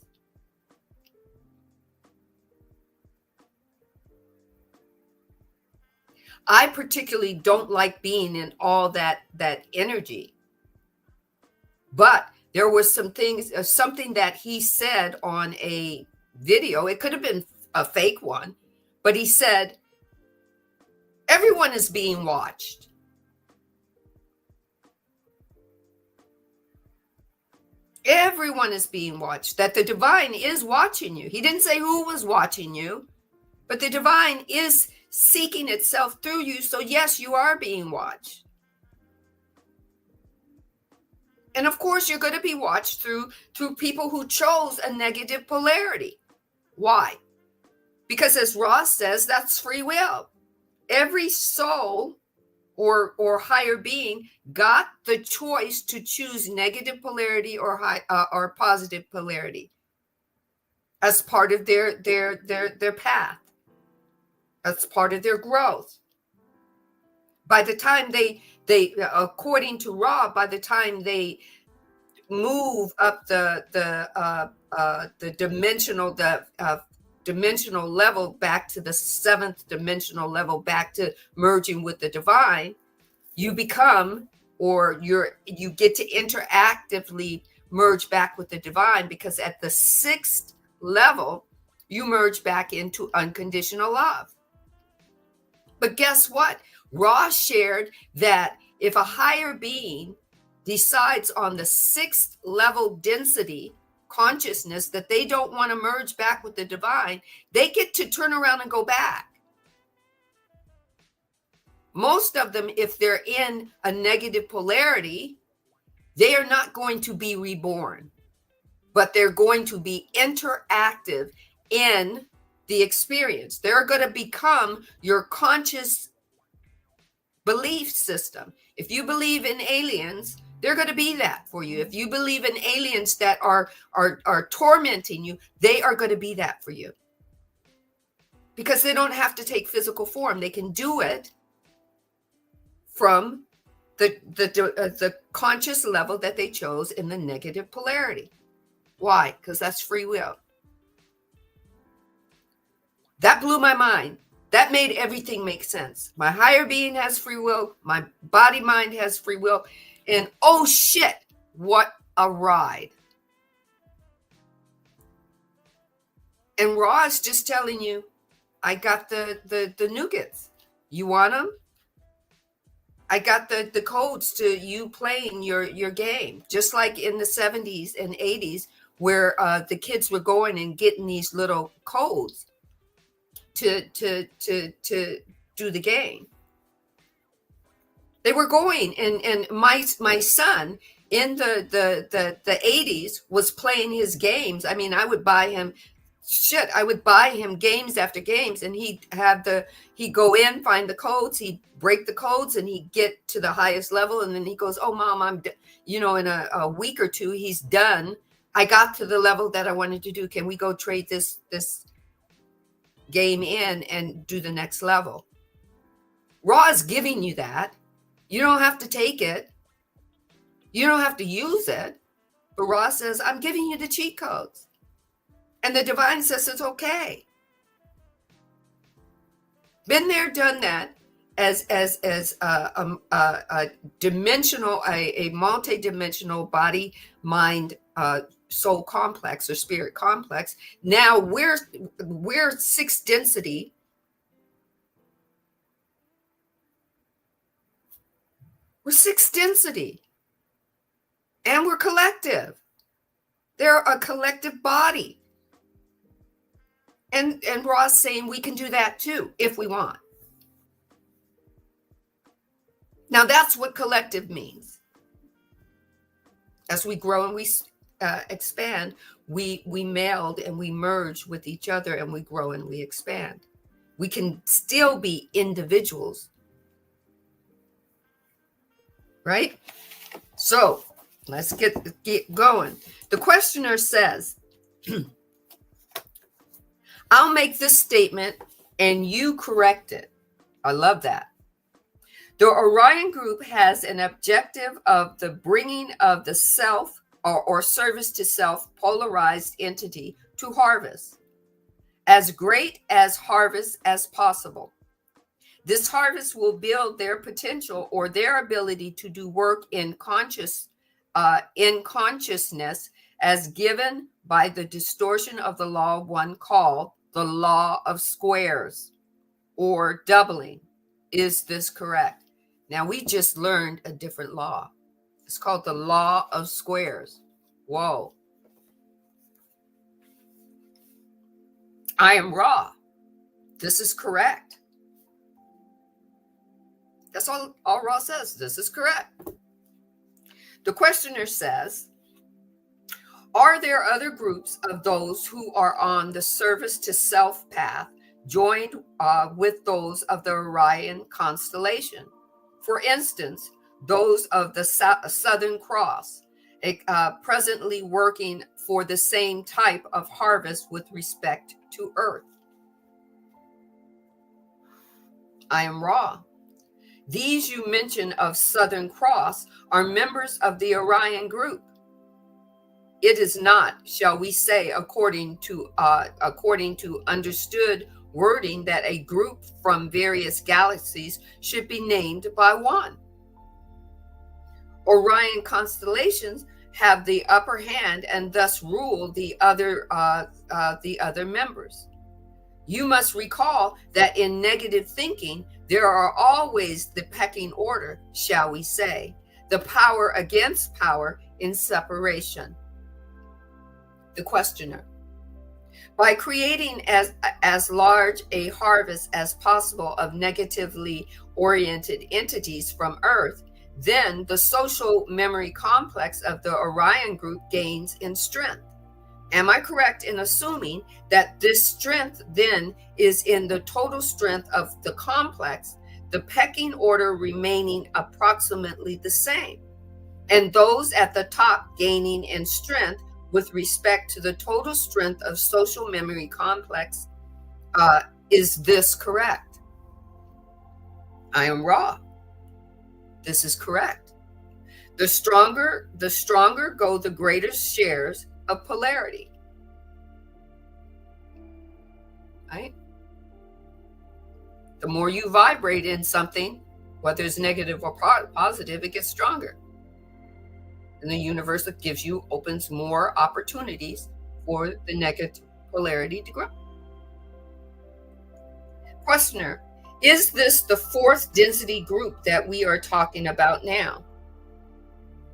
I particularly don't like being in all that energy. But there was something that he said on a video. It could have been a fake one, but he said, everyone is being watched. Everyone is being watched, that the divine is watching you. He didn't say who was watching you, but the divine is seeking itself through you. So yes, you are being watched. And of course, you're going to be watched through people who chose a negative polarity. Why? Because as Ross says, that's free will. Every soul or higher being got the choice to choose negative polarity or positive polarity as part of their path, as part of their growth. By the time they according to Ra, by the time they move up the dimensional level back to the 7th dimensional level, back to merging with the divine, you become, or you get to interactively merge back with the divine, because at the 6th level, you merge back into unconditional love. But guess what? Ra shared that if a higher being decides on the 6th level density consciousness that they don't want to merge back with the divine, they get to turn around and go back. Most of them, if they're in a negative polarity, they are not going to be reborn, but they're going to be interactive in the experience. They're going to become your conscious belief system. If you believe in aliens, they're going to be that for you. If you believe in aliens that are tormenting you, they are going to be that for you. Because they don't have to take physical form. They can do it from the conscious level that they chose in the negative polarity. Why? Because that's free will. That blew my mind. That made everything make sense. My higher being has free will. My body mind has free will. And oh shit, what a ride. And Ra is just telling you, I got the nougats. You want them? I got the codes to you playing your game. Just like in the 70s and 80s where the kids were going and getting these little codes to do the game. They were going, and my son in the 80s was playing his games. I mean, I would buy him games after games, and he'd go in, find the codes, he'd break the codes, and he'd get to the highest level, and then he goes, "Oh, Mom, I'm in a week or two, he's done. I got to the level that I wanted to do. Can we go trade this game in and do the next level?" Raw is giving you that. You don't have to take it. You don't have to use it. But Ra says, I'm giving you the cheat codes. And the divine says it's okay. Been there, done that, as a dimensional, a multi-dimensional body, mind, soul complex or spirit complex. Now we're sixth density. We're sixth density. And we're collective. They're a collective body. And Ra's saying we can do that too, if we want. Now that's what collective means. As we grow and we expand, we meld and we merge with each other, and we grow and we expand. We can still be individuals. Right? So let's get going. The questioner says, I'll make this statement and you correct it. I love that. The Orion group has an objective of the bringing of the self or service to self polarized entity to harvest, as great as harvest as possible. This harvest will build their potential or their ability to do work in consciousness as given by the distortion of the law of one called the law of squares or doubling. Is this correct? Now we just learned a different law. It's called the law of squares. Whoa. I am Ra. This is correct. That's all Ra says. This is correct. The questioner says, are there other groups of those who are on the service to self path joined with those of the Orion constellation? For instance, those of the Southern Cross, presently working for the same type of harvest with respect to Earth. I am Ra. These you mention of Southern Cross are members of the Orion group. It is not, shall we say, according to understood wording, that a group from various galaxies should be named by one. Orion constellations have the upper hand and thus rule the other members. You must recall that in negative thinking, there are always the pecking order, shall we say, the power against power in separation. The questioner. By creating as large a harvest as possible of negatively oriented entities from Earth, then the social memory complex of the Orion group gains in strength. Am I correct in assuming that this strength then is in the total strength of the complex, the pecking order remaining approximately the same, and those at the top gaining in strength with respect to the total strength of social memory complex? Is this correct? I am Ra. This is correct. The stronger go the greater shares of polarity. Right? The more you vibrate in something, whether it's negative or positive, it gets stronger. And the universe opens more opportunities for the negative polarity to grow. Questioner, is this the fourth density group that we are talking about now?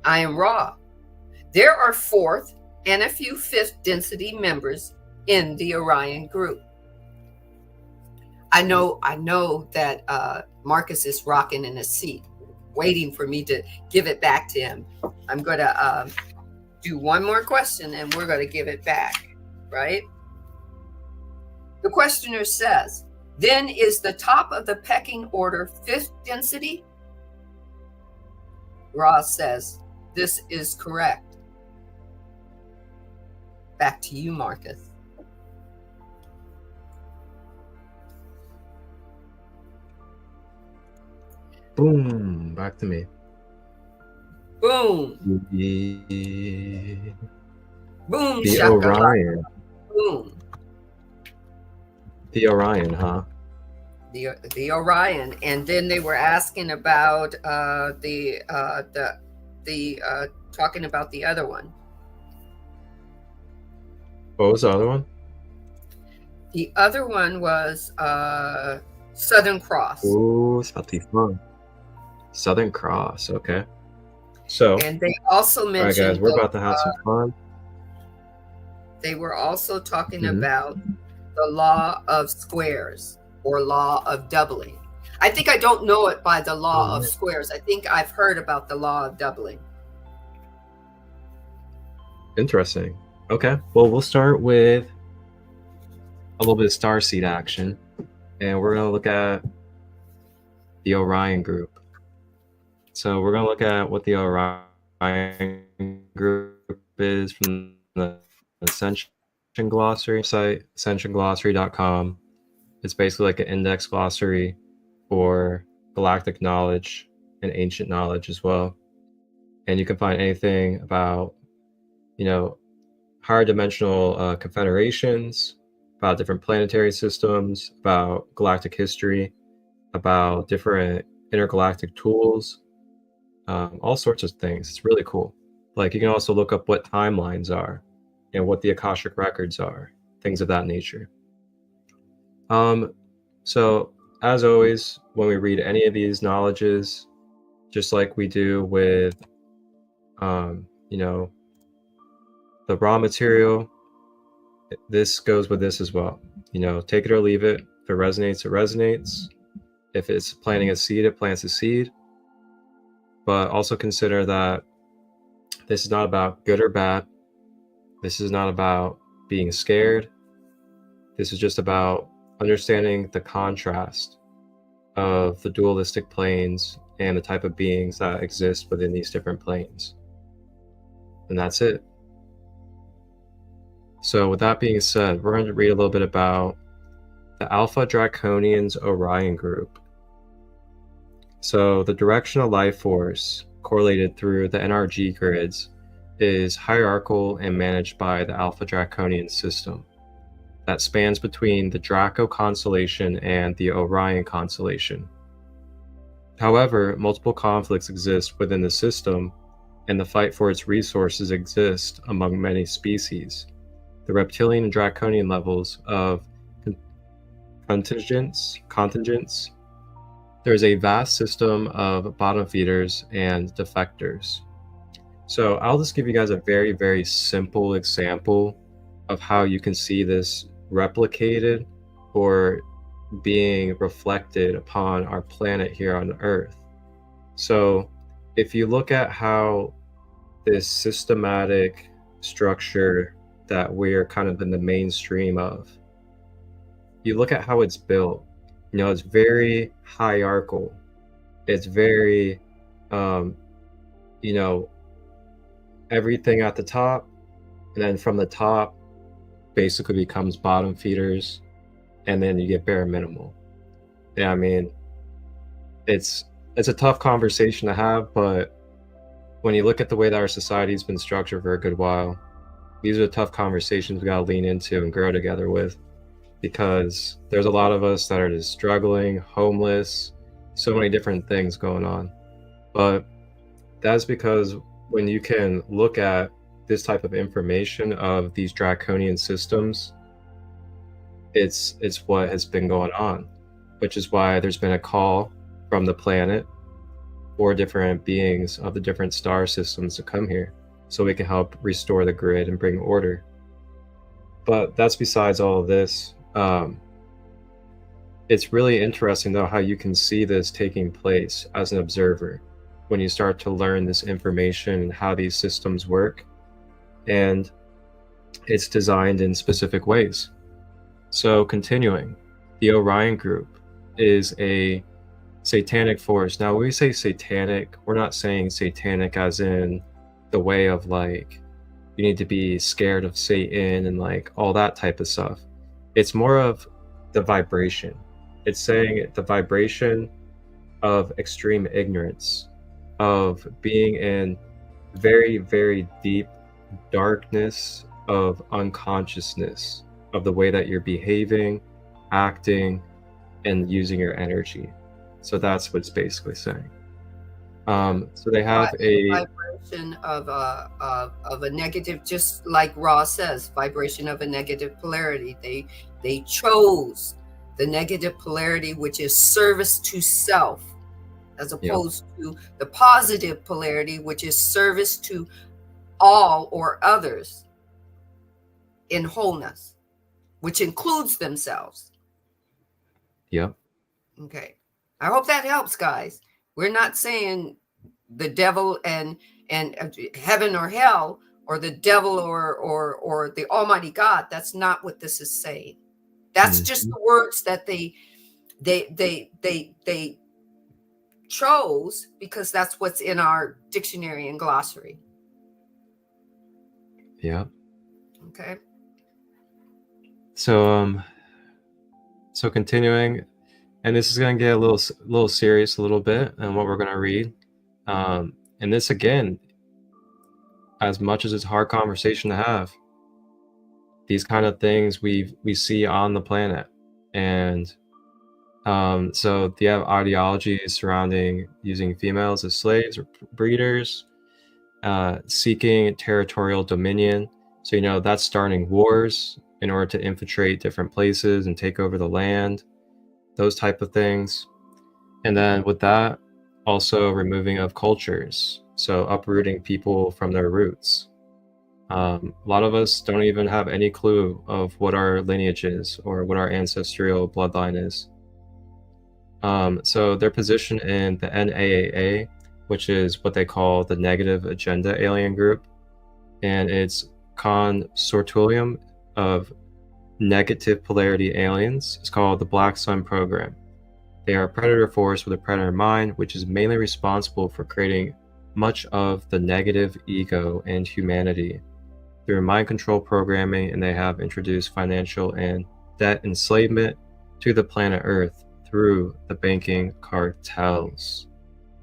I am Ra. There are fourth and a few fifth density members in the Orion group. I know that Marcus is rocking in his seat, waiting for me to give it back to him. I'm going to do one more question and we're going to give it back, right? The questioner says, then is the top of the pecking order fifth density? Ross says, this is correct. Back to you, Marcus. Boom, back to me. Boom. Boom, The shakalaka. Orion. Boom. The Orion, huh? The Orion, and then they were asking about talking about the other one. What was the other one? The other one was Southern Cross. Ooh, it's about to be fun. Southern Cross, okay. So, And they also all right, mentioned, guys, we're about to have some fun. they were also talking about the law of squares or law of doubling. I think I don't know it by the law of squares. I think I've heard about the law of doubling. Interesting. Okay, well, we'll start with a little bit of starseed action, and we're going to look at the Orion group. So we're going to look at what the Orion group is from the Ascension Glossary site, ascensionglossary.com. It's basically like an index glossary for galactic knowledge and ancient knowledge as well. And you can find anything about, higher dimensional confederations, about different planetary systems, about galactic history, about different intergalactic tools, all sorts of things. It's really cool. Like, you can also look up what timelines are and what the Akashic records are, things of that nature. So as always, when we read any of these knowledges, just like we do with, the raw material, this goes with this as well. Take it or leave it. If it resonates, it resonates. If it's planting a seed, it plants a seed. But also consider that this is not about good or bad. This is not about being scared. This is just about understanding the contrast of the dualistic planes and the type of beings that exist within these different planes. And that's it. So with that being said, we're going to read a little bit about the Alpha Draconians Orion group. So the directional life force correlated through the NRG grids is hierarchical and managed by the Alpha Draconian system that spans between the Draco constellation and the Orion constellation. However, multiple conflicts exist within the system, and the fight for its resources exists among many species. The reptilian and draconian levels of contingents. There is a vast system of bottom feeders and defectors. So I'll just give you guys a very, very simple example of how you can see this replicated or being reflected upon our planet here on Earth. So if you look at how this systematic structure that we're kind of in the mainstream of, you look at how it's built, it's very hierarchical. It's very, everything at the top, and then from the top basically becomes bottom feeders, and then you get bare minimal. Yeah, I mean, it's a tough conversation to have, but when you look at the way that our society's been structured for a good while, these are tough conversations we gotta lean into and grow together with, because there's a lot of us that are just struggling, homeless, so many different things going on. But that's because when you can look at this type of information of these draconian systems, it's what has been going on, which is why there's been a call from the planet for different beings of the different star systems to come here so it can help restore the grid and bring order. But that's besides all of this. It's really interesting, though, how you can see this taking place as an observer when you start to learn this information and how these systems work. And it's designed in specific ways. So continuing, the Orion group is a satanic force. Now, when we say satanic, we're not saying satanic as in the way of like, you need to be scared of Satan and like all that type of stuff. It's more of the vibration. It's saying the vibration of extreme ignorance, of being in very, very deep darkness of unconsciousness of the way that you're behaving, acting, and using your energy. So that's what it's basically saying. So they have a vibration of a negative, just like Ra says, vibration of a negative polarity. They chose the negative polarity, which is service to self, as opposed to the positive polarity, which is service to all or others in wholeness, which includes themselves. Yep. Okay. I hope that helps, guys. We're not saying the devil and heaven or hell, or the devil or the Almighty God. That's not what this is saying. That's just the words that they chose because that's what's in our dictionary and glossary. Yeah. Okay. So continuing, and this is going to get a little serious a little bit, and what we're going to read. And this, again, as much as it's a hard conversation to have, these kind of things we see on the planet. And so they have ideologies surrounding using females as slaves or breeders, seeking territorial dominion. So, that's starting wars in order to infiltrate different places and take over the land, those type of things. And then with that, also removing of cultures, so uprooting people from their roots. A lot of us don't even have any clue of what our lineage is or what our ancestral bloodline is. So their position in the NAAA, which is what they call the Negative Agenda Alien Group, and its consortium of negative polarity aliens is called the Black Sun Program. They are a predator force with a predator mind, which is mainly responsible for creating much of the negative ego and humanity through mind control programming, and they have introduced financial and debt enslavement to the planet Earth through the banking cartels.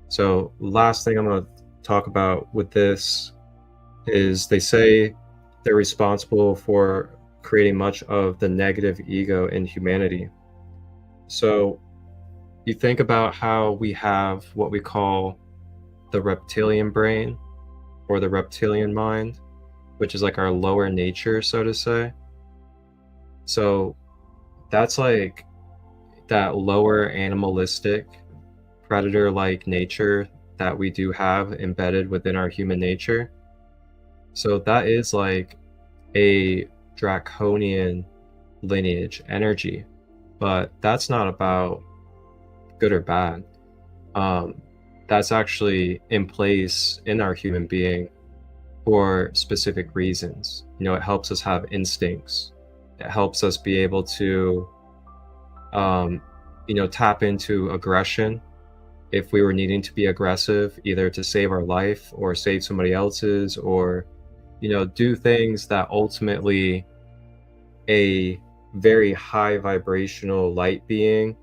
So last thing I'm going to talk about with this is they say they're responsible for creating much of the negative ego in humanity. So you think about how we have what we call the reptilian brain or the reptilian mind, which is like our lower nature, so to say. So that's like that lower animalistic, predator-like nature that we do have embedded within our human nature. So that is like a draconian lineage energy, but that's not about good or bad. That's actually in place in our human being for specific reasons. It helps us have instincts. It helps us be able to, tap into aggression if we were needing to be aggressive, either to save our life or save somebody else's, or, do things that ultimately a very high vibrational light being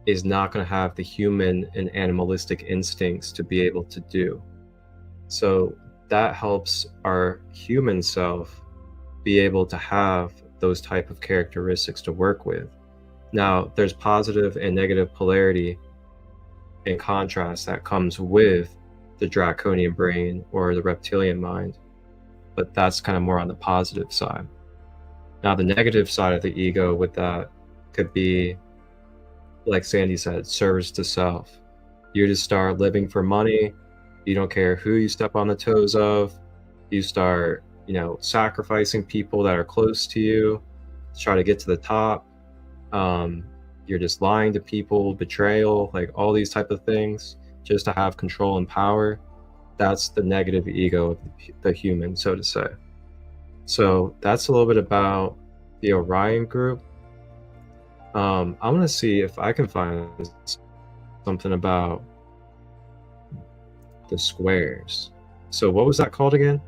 is not going to have the human and animalistic instincts to be able to do. So that helps our human self be able to have those type of characteristics to work with. Now, there's positive and negative polarity in contrast that comes with the draconian brain or the reptilian mind, but that's kind of more on the positive side. Now, the negative side of the ego with that could be, like Sandy said, service to self. You just start living for money. You don't care who you step on the toes of. You start, sacrificing people that are close to you to try to get to the top. You're just lying to people, betrayal, like all these type of things, just to have control and power. That's the negative ego of the human, so to say. So that's a little bit about the Orion group. I'm gonna see if I can find something about the squares. So what was that called again?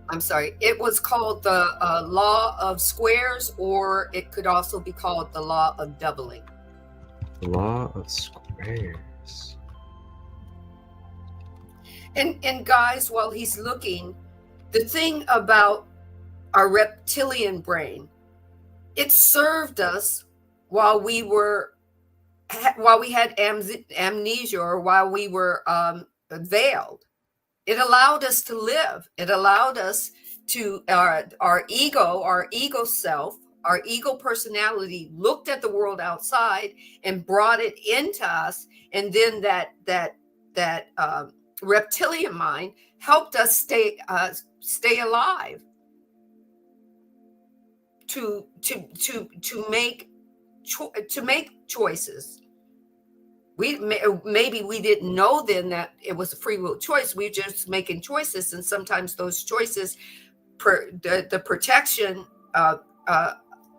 I'm sorry. It was called the law of squares, or it could also be called the law of doubling. The law of squares. And guys, while he's looking, the thing about our reptilian brain, it served us while we had amnesia, or while we were veiled. It allowed us to live. It allowed us to our ego self, our ego personality looked at the world outside and brought it into us, and then that reptilian mind helped us stay alive, to make choices. Maybe we didn't know then that it was a free will choice. We were just making choices, and sometimes those choices, the protection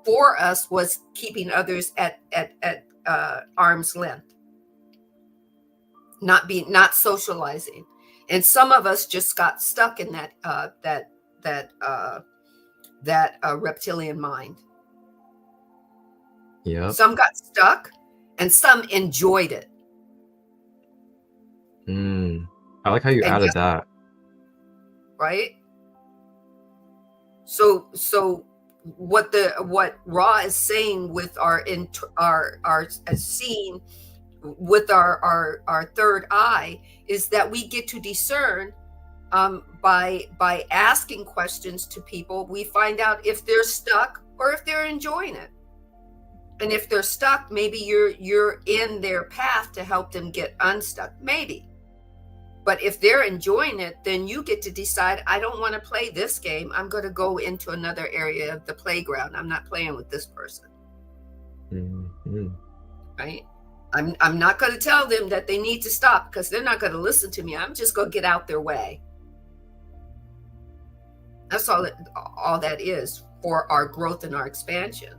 for us was keeping others at arm's length, not socializing. And some of us just got stuck in that reptilian mind. Yeah. Some got stuck, and some enjoyed it. I like how you added that. Right. So what Ra is saying with our seeing with our third eye is that we get to discern by asking questions to people. We find out if they're stuck or if they're enjoying it. And if they're stuck, maybe you're in their path to help them get unstuck, maybe. But if they're enjoying it, then you get to decide, I don't want to play this game. I'm going to go into another area of the playground. I'm not playing with this person. Mm-hmm. Right? I'm not going to tell them that they need to stop, because they're not going to listen to me. I'm just going to get out their way. That's all that is for our growth and our expansion.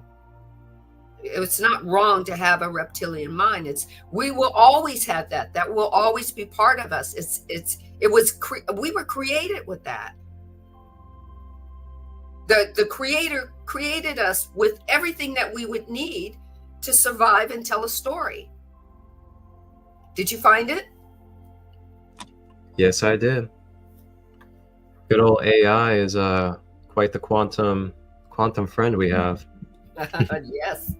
It's not wrong to have a reptilian mind. We will always have that. That will always be part of us. We were created with that. The Creator created us with everything that we would need to survive and tell a story. Did you find it? Yes, I did. Good old AI is quite the quantum friend we have. Yes.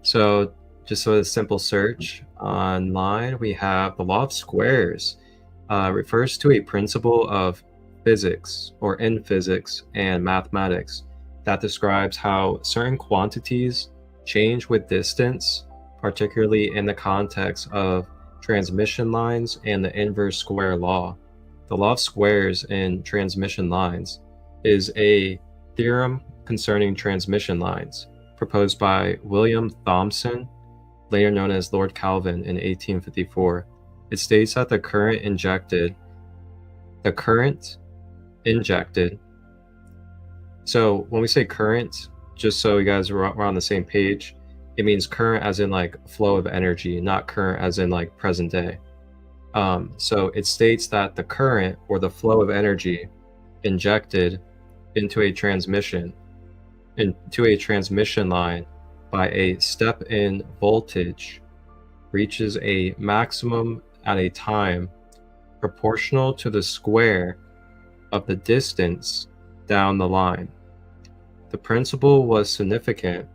So just a simple search online, we have the law of squares. Refers to a principle of physics, or in physics and mathematics, that describes how certain quantities change with distance, particularly in the context of transmission lines and the inverse square law. The law of squares in transmission lines is a theorem concerning transmission lines, proposed by William Thomson, later known as Lord Kelvin, in 1854. It states that the current injected. So when we say current, just so you guys are on the same page, it means current as in like flow of energy, not current as in like present day. So it states that the current, or the flow of energy injected into a transmission line by a step-in voltage reaches a maximum at a time proportional to the square of the distance down the line. The principle was significant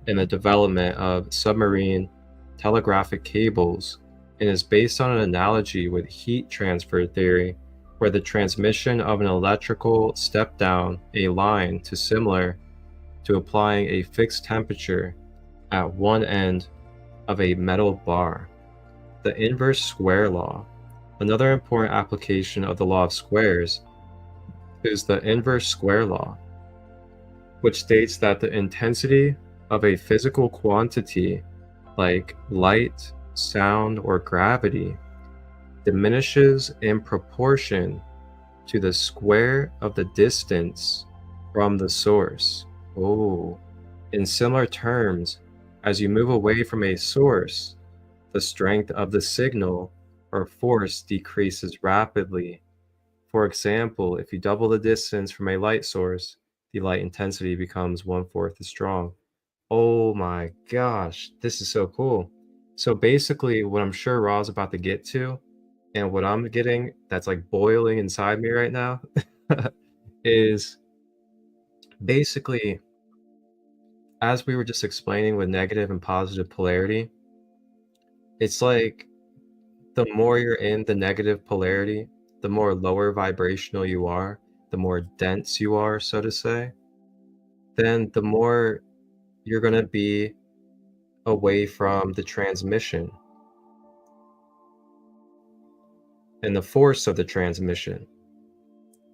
in the development of submarine telegraphic cables, and is based on an analogy with heat transfer theory, where the transmission of an electrical step down a line to similar to applying a fixed temperature at one end of a metal bar. the inverse square law. Another important application of the law of squares is the inverse square law, which states that the intensity of a physical quantity like light, sound, or gravity diminishes in proportion to the square of the distance from the source. Oh, in similar terms, as you move away from a source, the strength of the signal or force decreases rapidly. For example, if you double the distance from a light source, the light intensity becomes 1/4 as strong. Oh my gosh, this is so cool. So basically, what I'm sure Ra's about to get to, and what I'm getting that's like boiling inside me right now, is basically, as we were just explaining with negative and positive polarity, it's like the more you're in the negative polarity, the more lower vibrational you are, the more dense you are, so to say, then the more you're going to be away from the transmission and the force of the transmission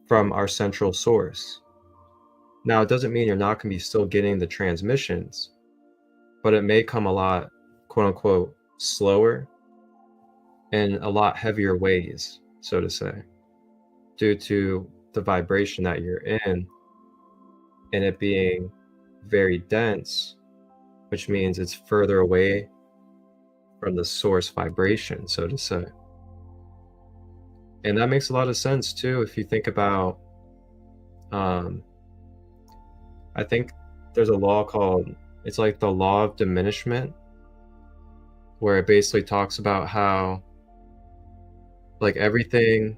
from our central source. Now, it doesn't mean you're not going to be still getting the transmissions, but it may come a lot, quote unquote, slower in a lot heavier ways, so to say, due to the vibration that you're in and it being very dense, which means it's further away from the source vibration, so to say. And that makes a lot of sense too if you think about, I think there's a law called, it's like the law of diminishment, where it basically talks about how like everything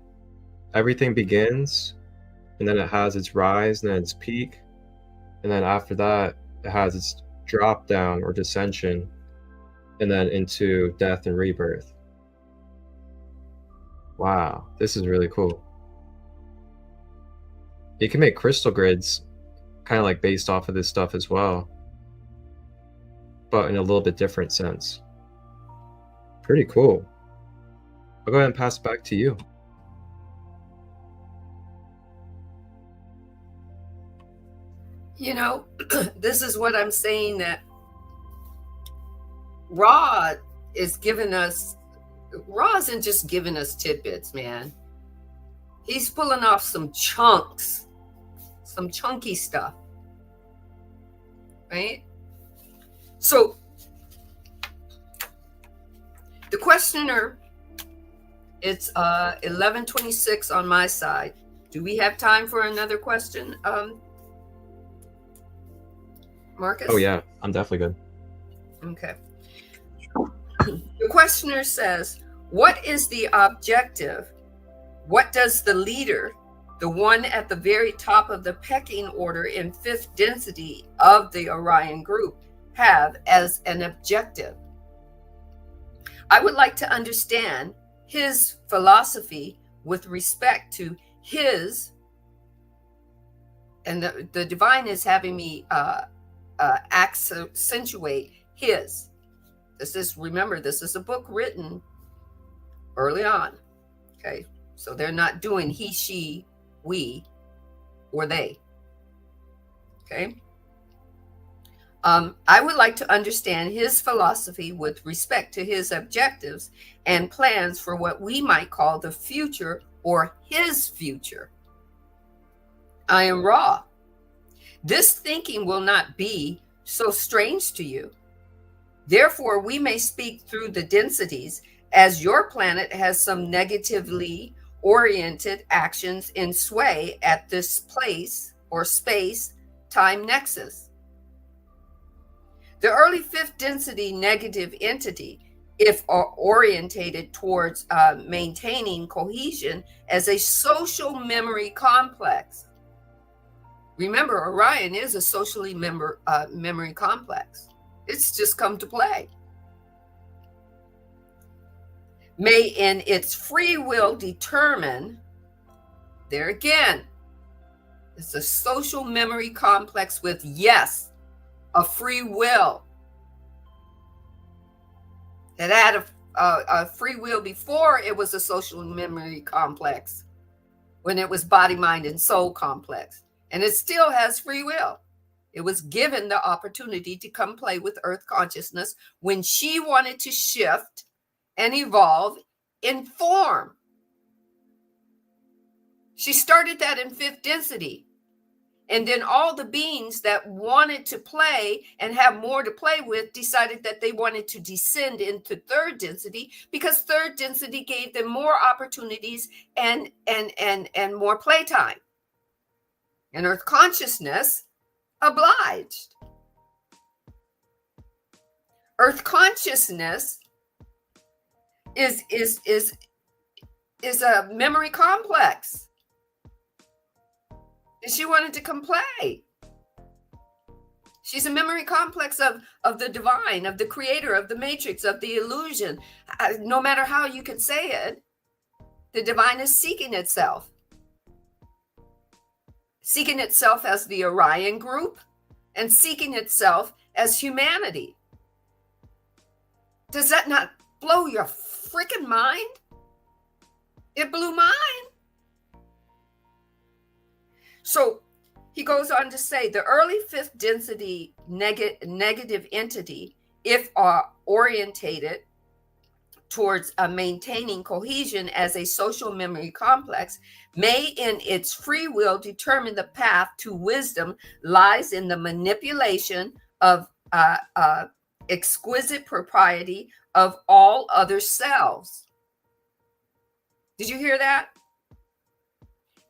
begins and then it has its rise and then its peak, and then after that it has its drop down or descension, and then into death and rebirth. Wow, this is really cool. You can make crystal grids kind of like based off of this stuff as well, but in a little bit different sense. Pretty cool. I'll go ahead and pass it back to you. You know, this is what I'm saying, that Ra isn't just giving us tidbits, man. He's pulling off some chunks, some chunky stuff, right? So the questioner, it's 11:26 on my side. Do we have time for another question, Marcus? Oh yeah, I'm definitely good. Okay. The questioner says, what is the objective? What does the leader, the one at the very top of the pecking order in fifth density of the Orion group, have as an objective? I would like to understand his philosophy with respect to his, and the divine is having me accentuate his. Remember, this is a book written early on. Okay. So they're not doing he, she, we, or they. Okay. I would like to understand his philosophy with respect to his objectives and plans for what we might call the future or his future. I am Ra. This thinking will not be so strange to you. Therefore, we may speak through the densities, as your planet has some negatively oriented actions in sway at this place or space-time nexus. The early fifth density negative entity, if orientated towards maintaining cohesion as a social memory complex. Remember, Orion is a socially memory complex. It's just come to play. May in its free will determine, there again, it's a social memory complex with, yes, a free will that had free will before it was a social memory complex, when it was body, mind, and soul complex. And it still has free will. It was given the opportunity to come play with Earth consciousness when she wanted to shift and evolve in form. She started that in 5th density. And then all the beings that wanted to play and have more to play with decided that they wanted to descend into 3rd density, because 3rd density gave them more opportunities and more playtime. And Earth consciousness obliged. Earth consciousness is a memory complex. And she wanted to come play. She's a memory complex of the divine, of the creator, of the matrix, of the illusion. No matter how you can say it, the divine is seeking itself. Seeking itself as the Orion group and seeking itself as humanity. Does that not blow your freaking mind? It blew mine. So he goes on to say the early 5th density negative entity, if orientated towards maintaining cohesion as a social memory complex, may in its free will determine the path to wisdom lies in the manipulation of exquisite propriety of all other selves. Did you hear that?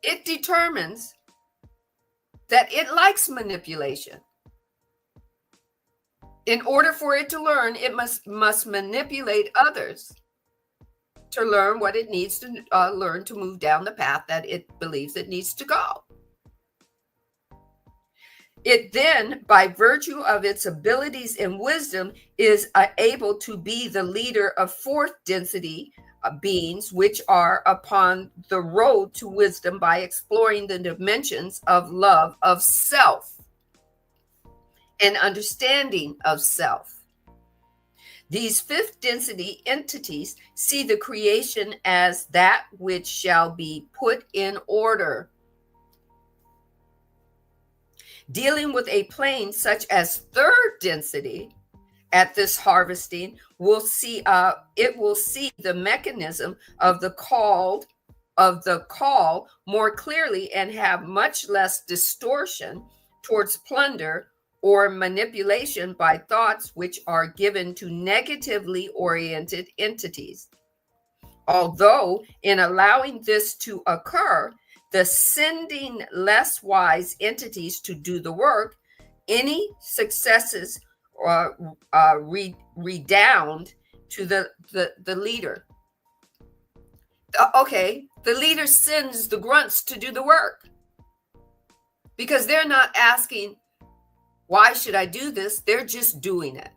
It determines that it likes manipulation. In order for it to learn, it must manipulate others to learn what it needs to learn to move down the path that it believes it needs to go. It then, by virtue of its abilities and wisdom, is able to be the leader of 4th density beings, which are upon the road to wisdom by exploring the dimensions of love of self and understanding of self. These 5th density entities see the creation as that which shall be put in order. Dealing with a plane such as 3rd density at this harvesting, it will see the mechanism of the call more clearly and have much less distortion towards plunder or manipulation by thoughts which are given to negatively oriented entities. Although in allowing this to occur, the sending less wise entities to do the work, any successes redound to the leader. Okay, the leader sends the grunts to do the work because they're not asking, why should I do this? They're just doing it.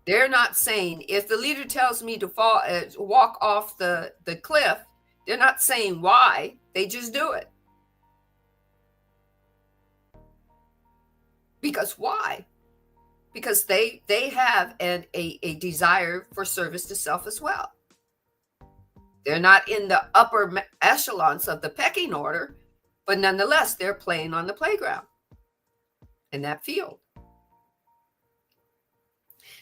They're not saying, if the leader tells me to walk off the cliff, they're not saying why. They just do it. Because why? Because they have a desire for service to self as well. They're not in the upper echelons of the pecking order, but nonetheless, they're playing on the playground in that field.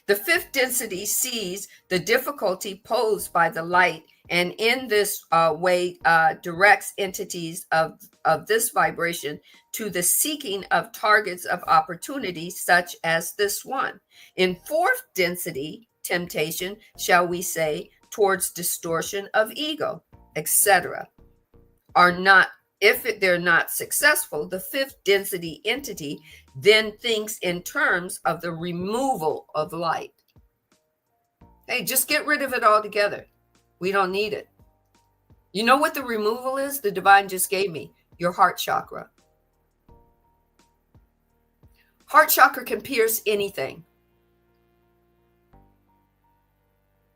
The 5th density sees the difficulty posed by the light, and in this way directs entities of this vibration to the seeking of targets of opportunity such as this one. In 4th density temptation, shall we say, towards distortion of ego, etc., are not, if they're not successful, the 5th density entity then thinks in terms of the removal of light. Hey, just get rid of it altogether. We don't need it. You know what the removal is? The divine just gave me your heart chakra. Heart chakra can pierce anything.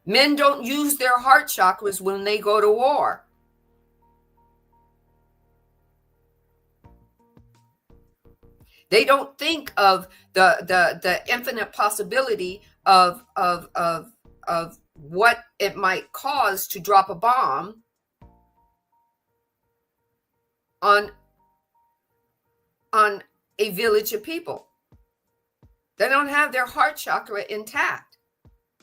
Men don't use their heart chakras when they go to war. They don't think of the infinite possibility of what it might cause to drop a bomb on a village of people. They don't have their heart chakra intact,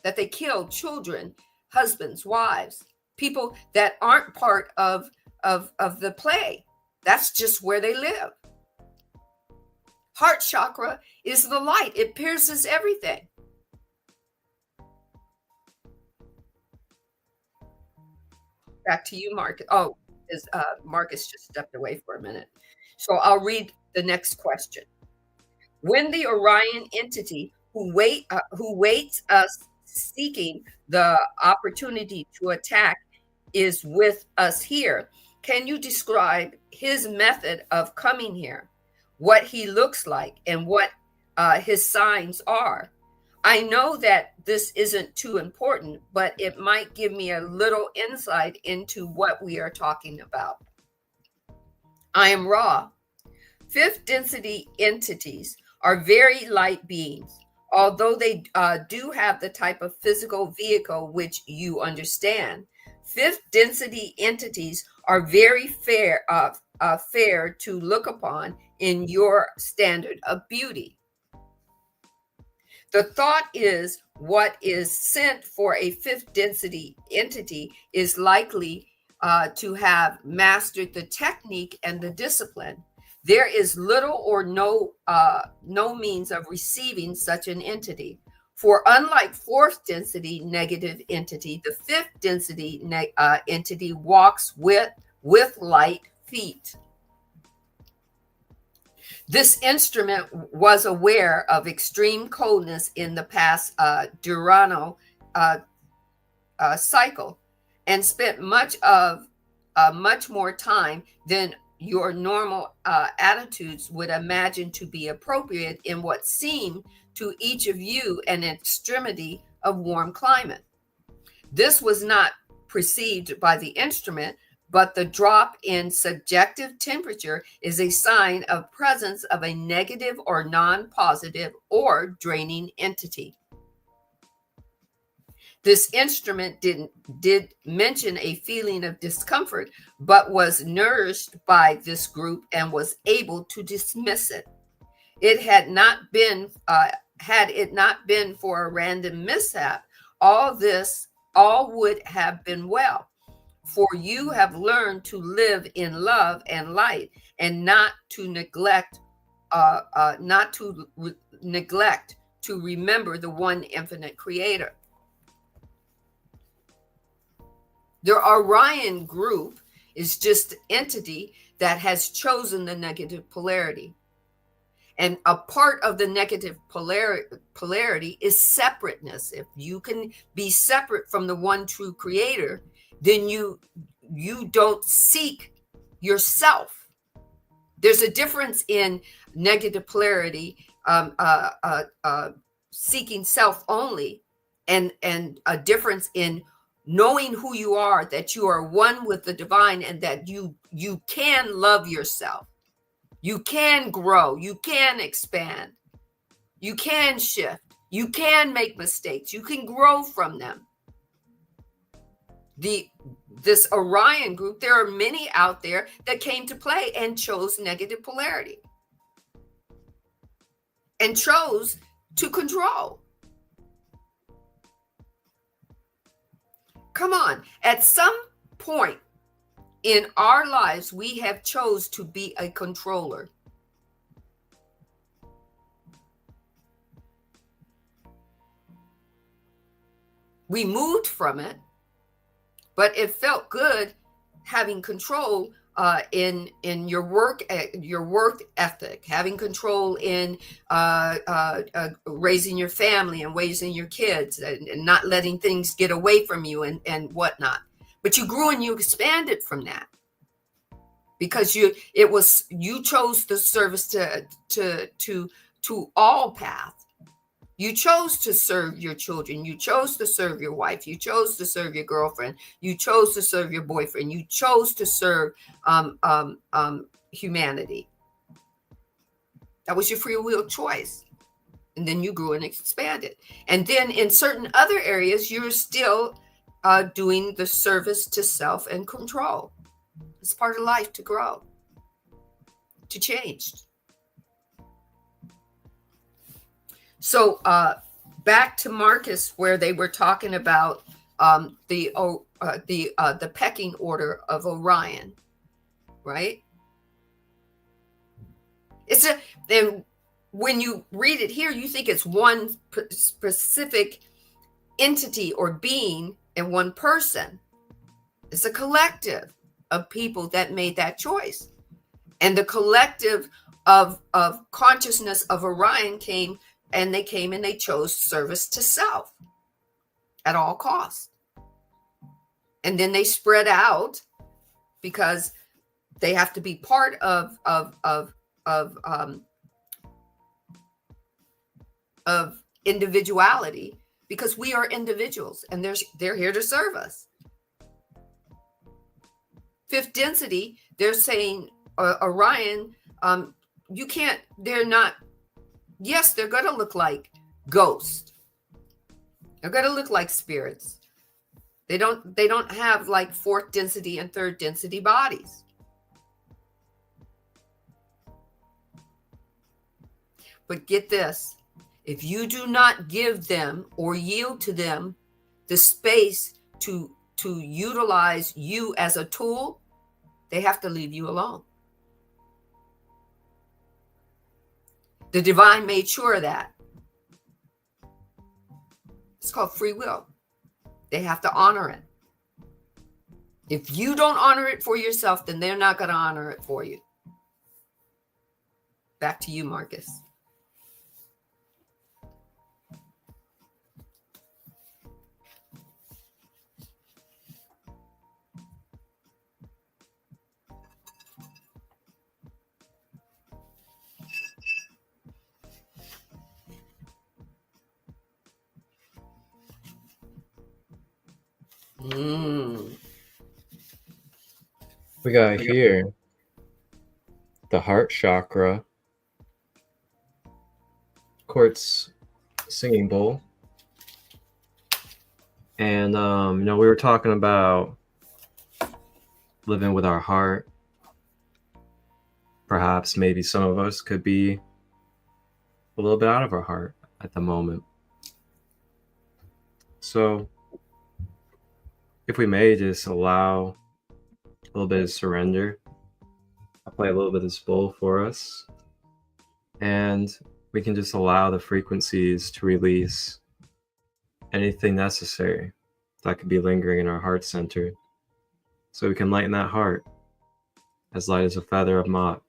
that they killed children, husbands, wives, people that aren't part of the play. That's just where they live. Heart chakra is the light. It pierces everything. Back to you, Marcus. Oh, Marcus just stepped away for a minute. So I'll read the next question. When the Orion entity who waits us seeking the opportunity to attack is with us here, can you describe his method of coming here, what he looks like, and what his signs are? I know that this isn't too important, but it might give me a little insight into what we are talking about. I am Ra. Fifth density entities are very light beings, although they do have the type of physical vehicle which you understand. Fifth density entities are very fair to look upon in your standard of beauty. The thought is what is sent for a fifth density entity is likely to have mastered the technique and the discipline. There is little or no means of receiving such an entity. For unlike fourth density negative entity, the fifth density entity walks with light feet. This instrument was aware of extreme coldness in the past Durano cycle and spent much more time than your normal attitudes would imagine to be appropriate in what seemed to each of you an extremity of warm climate. This was not perceived by the instrument, but the drop in subjective temperature is a sign of presence of a negative or non-positive or draining entity. This instrument did mention a feeling of discomfort, but was nourished by this group and was able to dismiss it. It had not been for a random mishap, all would have been well. For you have learned to live in love and light, and not to neglect to remember the one infinite creator. The Orion group is just an entity that has chosen the negative polarity. And a part of the negative polarity is separateness. If you can be separate from the one true creator, then you don't seek yourself. There's a difference in negative polarity, seeking self only, and a difference in knowing who you are, that you are one with the divine, and that you can love yourself. You can grow, you can expand, you can shift, you can make mistakes, you can grow from them. This Orion group, there are many out there that came to play and chose negative polarity and chose to control. Come on, at some point in our lives, we have chose to be a controller. We moved from it, but it felt good having control in your work ethic, having control in raising your family and raising your kids, and not letting things get away from you and whatnot. But you grew and you expanded from that because you chose the service to all paths. You chose to serve your children. You chose to serve your wife. You chose to serve your girlfriend. You chose to serve your boyfriend. You chose to serve humanity. That was your free will choice. And then you grew and expanded. And then in certain other areas, you're still doing the service to self and control. It's part of life to grow, to change. So back to Marcus, where they were talking about the pecking order of Orion, right? And when you read it here, you think it's one specific entity or being and one person. It's a collective of people that made that choice. And the collective of consciousness of Orion came and they chose service to self at all costs. And then they spread out because they have to be part of individuality, because we are individuals and they're here to serve us. Fifth density, they're saying Orion, you can't, they're not, yes, they're going to look like ghosts. They're going to look like spirits. They don't have like fourth density and third density bodies. But get this, if you do not give them or yield to them the space to utilize you as a tool, they have to leave you alone. The divine made sure of that. It's called free will. They have to honor it. If you don't honor it for yourself, then they're not going to honor it for you. Back to you, Marcus. We got here the heart chakra, quartz singing bowl, and we were talking about living with our heart. Perhaps maybe some of us could be a little bit out of our heart at the moment. So if we may just allow a little bit of surrender, I'll play a little bit of this bowl for us, and we can just allow the frequencies to release anything necessary that could be lingering in our heart center, so we can lighten that heart as light as a feather of Mott.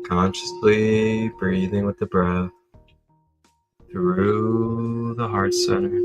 Consciously breathing with the breath through the heart center.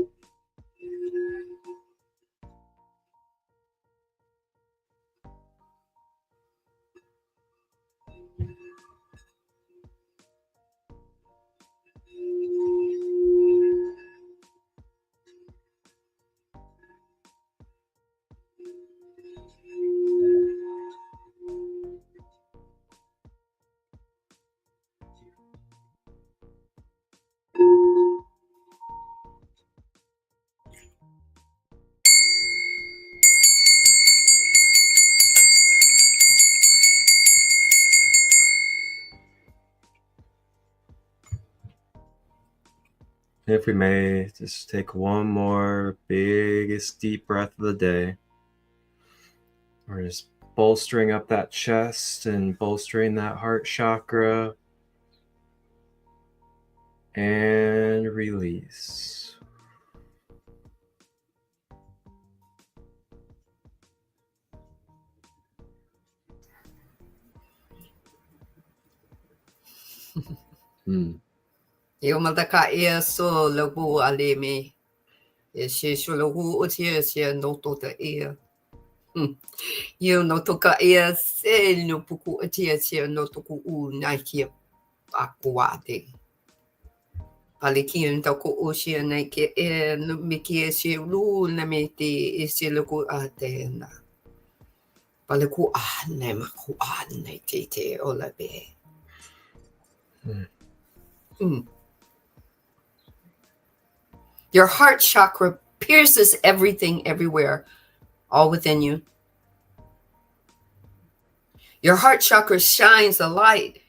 If we may, just take one more biggest deep breath of the day. We're just bolstering up that chest and bolstering that heart chakra. And release. Yo mataka e so lobu alimi. E she shologu utia she no tota e. Yo no toka e se no puku utia she no toku u naki akuate. Paliki and toko ocean nake e no miki e she lu na me te e she loku atena. Paliku ane maku ane te ola be. Your heart chakra pierces everything everywhere, all within you. Your heart chakra shines a light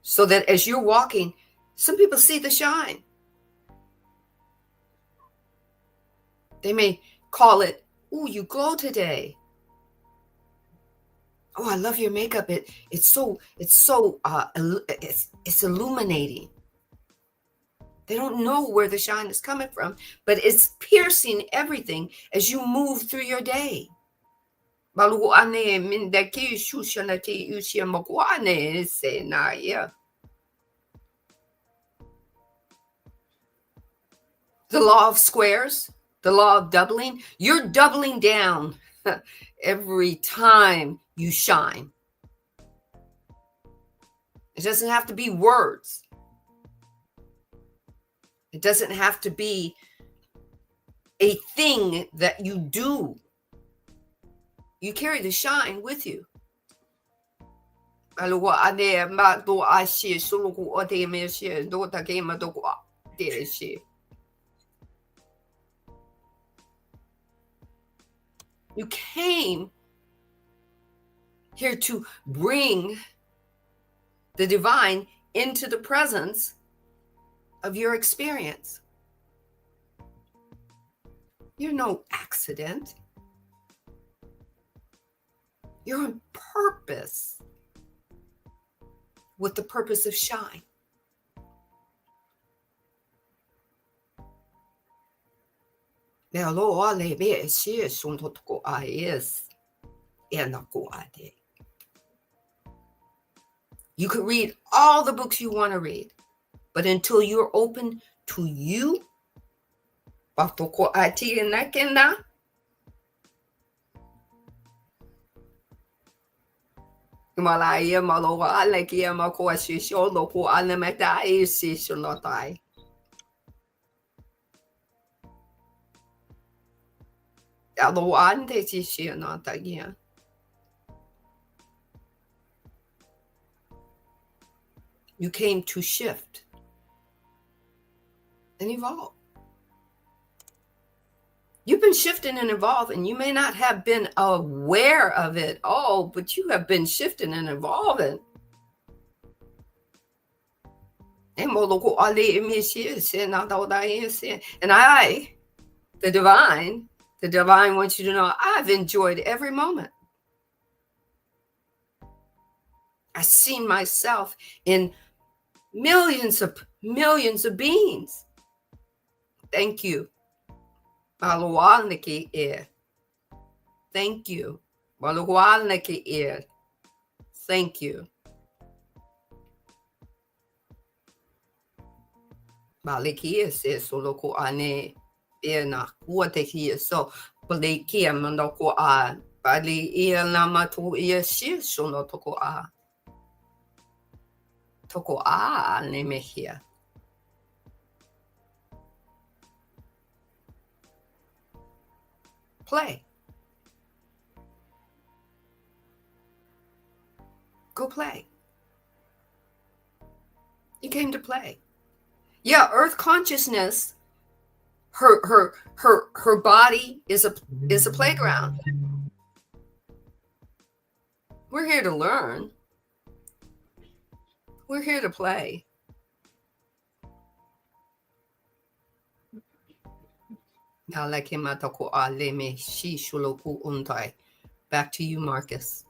so that as you're walking, some people see the shine. They may call it, "Ooh, you glow today. Oh, I love your makeup. It's illuminating." They don't know where the shine is coming from, but it's piercing everything as you move through your day. The law of squares, the law of doubling, you're doubling down every time you shine. It doesn't have to be words. It doesn't have to be a thing that you do. You carry the shine with you. You came here to bring the divine into the presence of your experience. You're no accident. You're on purpose with the purpose of shine. You could read all the books you want to read, but until you're open to you, you came to shift and evolve. You've been shifting and evolving. You may not have been aware of it all, but you have been shifting and evolving. And I, the divine wants you to know I've enjoyed every moment. I've seen myself in millions of beings. Thank you. Thank you. Thank you. Malikia says Soloko ane ena kuatekia so Balikia Mandoko a Bali ia Namatu ia Shirso no Toko a Toko a Nemehia. Play. Go play. You came to play. Yeah, Earth consciousness, her body is a playground. We're here to learn. We're here to play. Now like him atoko aleme shi shuloku untai. Back to you, Marcus.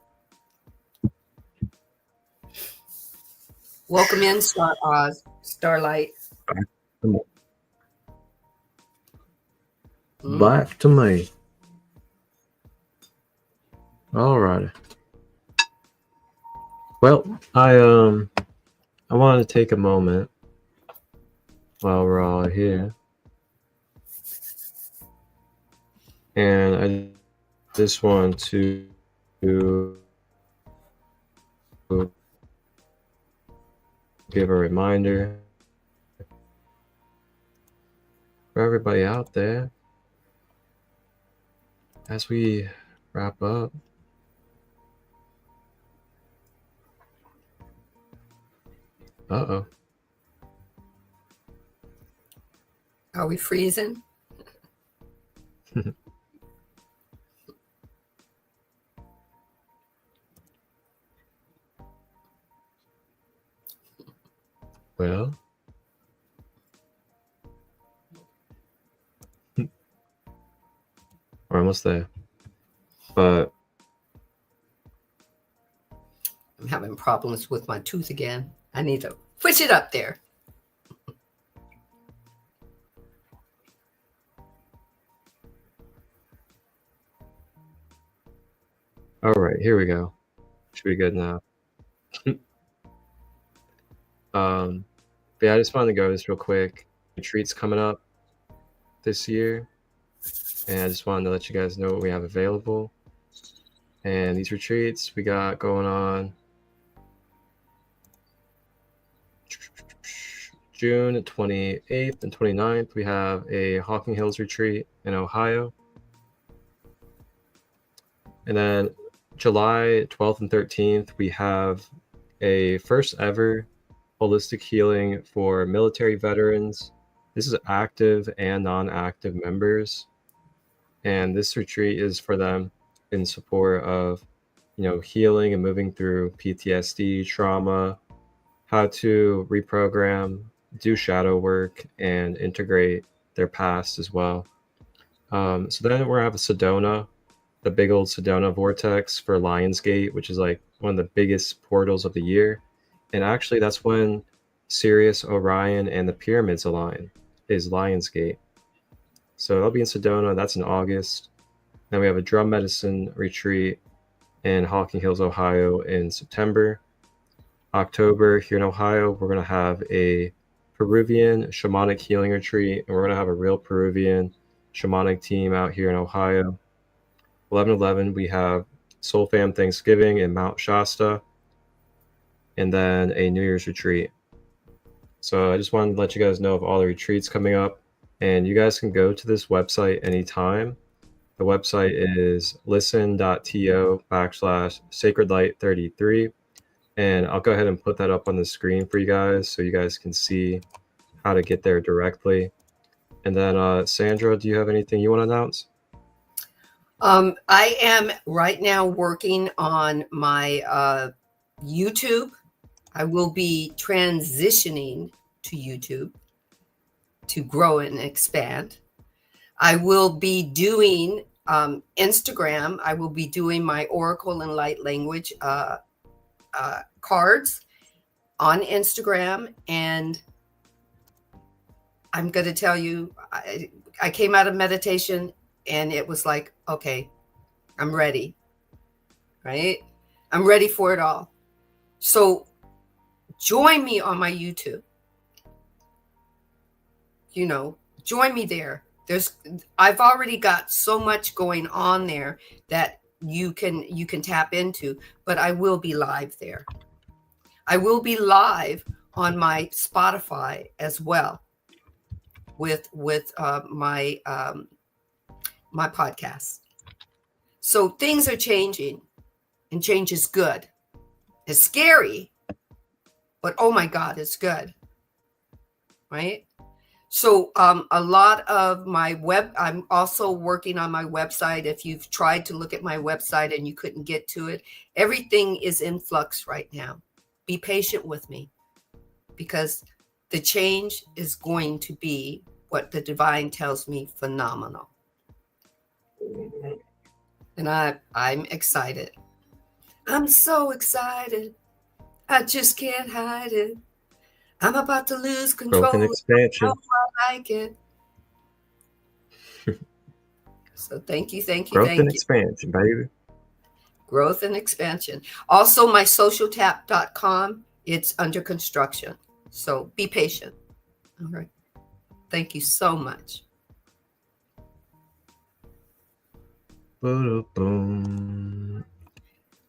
Welcome in, Starlight. Back to me. All right. Well, I wanted to take a moment while we're all here, and I just want to give a reminder for everybody out there as we wrap up. Uh-oh. Are we freezing? Well, we're almost there. But I'm having problems with my tooth again. I need to push it up there. all right, here we go. Should be good now. But yeah, I just wanted to go this real quick. Retreats coming up this year, and I just wanted to let you guys know what we have available. And these retreats we got going on June 28th and 29th. We have a Hawking Hills retreat in Ohio. And then July 12th and 13th, we have a first ever holistic healing for military veterans. This is active and non-active members. And this retreat is for them in support of, healing and moving through PTSD, trauma, how to reprogram, do shadow work, and integrate their past as well. So then we're gonna have a Sedona, the big old Sedona vortex for Lionsgate, which is like one of the biggest portals of the year. And actually that's when Sirius, Orion, and the pyramids align, is Lionsgate. So that'll be in Sedona. That's in August. Then we have a drum medicine retreat in Hawking Hills, Ohio in September. October here in Ohio, we're going to have a Peruvian shamanic healing retreat, and we're going to have a real Peruvian shamanic team out here in Ohio. 11/11, we have Soul Fam Thanksgiving in Mount Shasta, and then a New Year's retreat. So I just wanted to let you guys know of all the retreats coming up, and you guys can go to this website anytime. The website is listen.to/sacredlight33, and I'll go ahead and put that up on the screen for you guys so you guys can see how to get there directly. And then Sandra, do you have anything you want to announce? I am right now working on my YouTube. I will be transitioning to YouTube to grow and expand. I will be doing Instagram. I will be doing my Oracle and Light Language cards on Instagram. And I'm going to tell you, I came out of meditation and it was like, okay, I'm ready, right? I'm ready for it all. So join me on my YouTube. Join me there. I've already got so much going on there that you can tap into, but I will be live there. I will be live on my Spotify as well with my my podcast. So things are changing, and change is good. It's scary, but oh my God, it's good, right? So a lot of my I'm also working on my website. If you've tried to look at my website and you couldn't get to it, everything is in flux right now. Be patient with me, because the change is going to be, what the divine tells me, phenomenal. And I'm excited. I'm so excited. I just can't hide it. I'm about to lose control. Growth and expansion. I like it. So thank you. Growth and expansion, baby. Growth and expansion. Also, my socialtap.com, it's under construction. So be patient. All right. Thank you so much. Boom.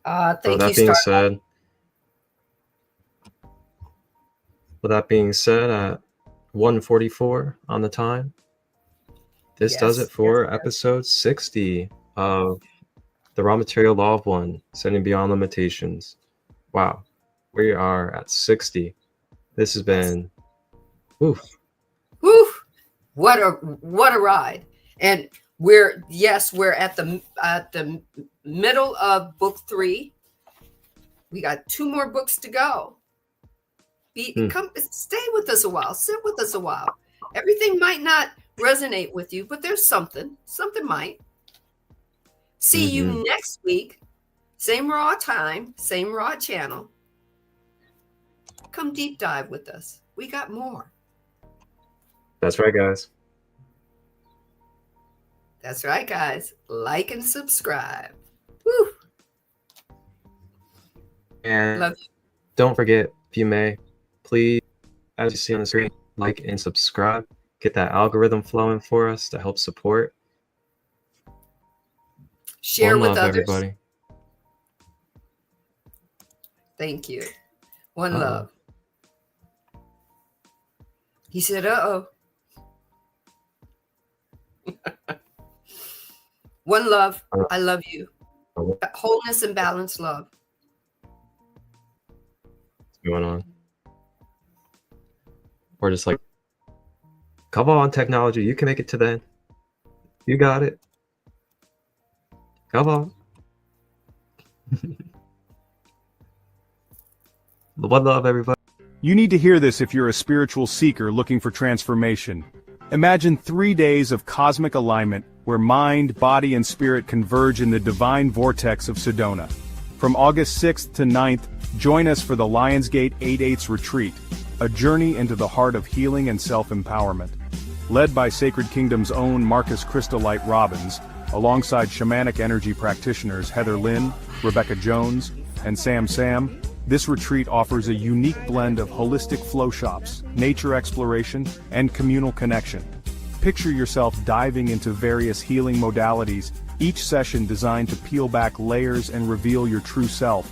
Thank you, Star. With that being said, at 1:44 on the time, this does it for episode 60 of the Raw Material Law of One, Setting Beyond Limitations. Wow, we are at 60. This has been, woof. What a ride! And we're at the middle of book 3. We got 2 more books to go. Stay with us a while. Sit with us a while. Everything might not resonate with you, but there's something might. See you next week. Same raw time, same raw channel. Come deep dive with us. We got more. That's right, guys. That's right, guys. Like and subscribe. Woo. And love you. Don't forget, if you may, please, as you see on the screen, like and subscribe. Get that algorithm flowing for us to help support. Share with others. Everybody. Thank you. One love. He said, uh-oh. One love. I love you. Wholeness and balanced love. What's going on? Or just like, come on, technology. You can make it to the end. You got it. Come on. One love, everybody. You need to hear this if you're a spiritual seeker looking for transformation. Imagine 3 days of cosmic alignment where mind, body, and spirit converge in the divine vortex of Sedona. From August 6th to 9th, join us for the Lionsgate 8/8 Retreat, a journey into the heart of healing and self-empowerment. Led by Sacred Kingdom's own Marcus Christolight Robbins, alongside shamanic energy practitioners Heather Lynn, Rebecca Jones, and Sam, this retreat offers a unique blend of holistic flow shops, nature exploration, and communal connection. Picture yourself diving into various healing modalities, each session designed to peel back layers and reveal your true self.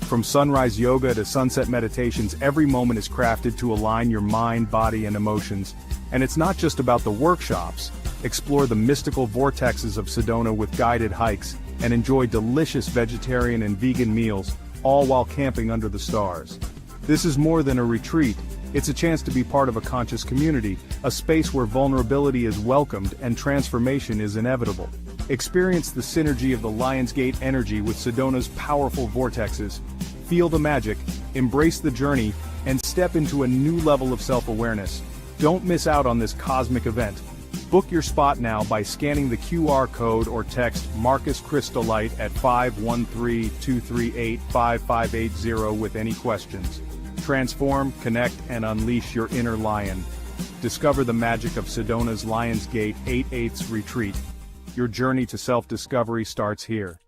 From sunrise yoga to sunset meditations, every moment is crafted to align your mind, body, and emotions. And it's not just about the workshops. Explore the mystical vortexes of Sedona with guided hikes, and enjoy delicious vegetarian and vegan meals, all while camping under the stars. This is more than a retreat. It's a chance to be part of a conscious community, a space where vulnerability is welcomed and transformation is inevitable. Experience the synergy of the Lionsgate energy with Sedona's powerful vortexes. Feel the magic, embrace the journey, and step into a new level of self-awareness. Don't miss out on this cosmic event. Book your spot now by scanning the QR code or text Marcus Christolight at 513-238-5580 with any questions. Transform, connect, and unleash your inner lion. Discover the magic of Sedona's Lionsgate 8/8 Retreat. Your journey to self-discovery starts here.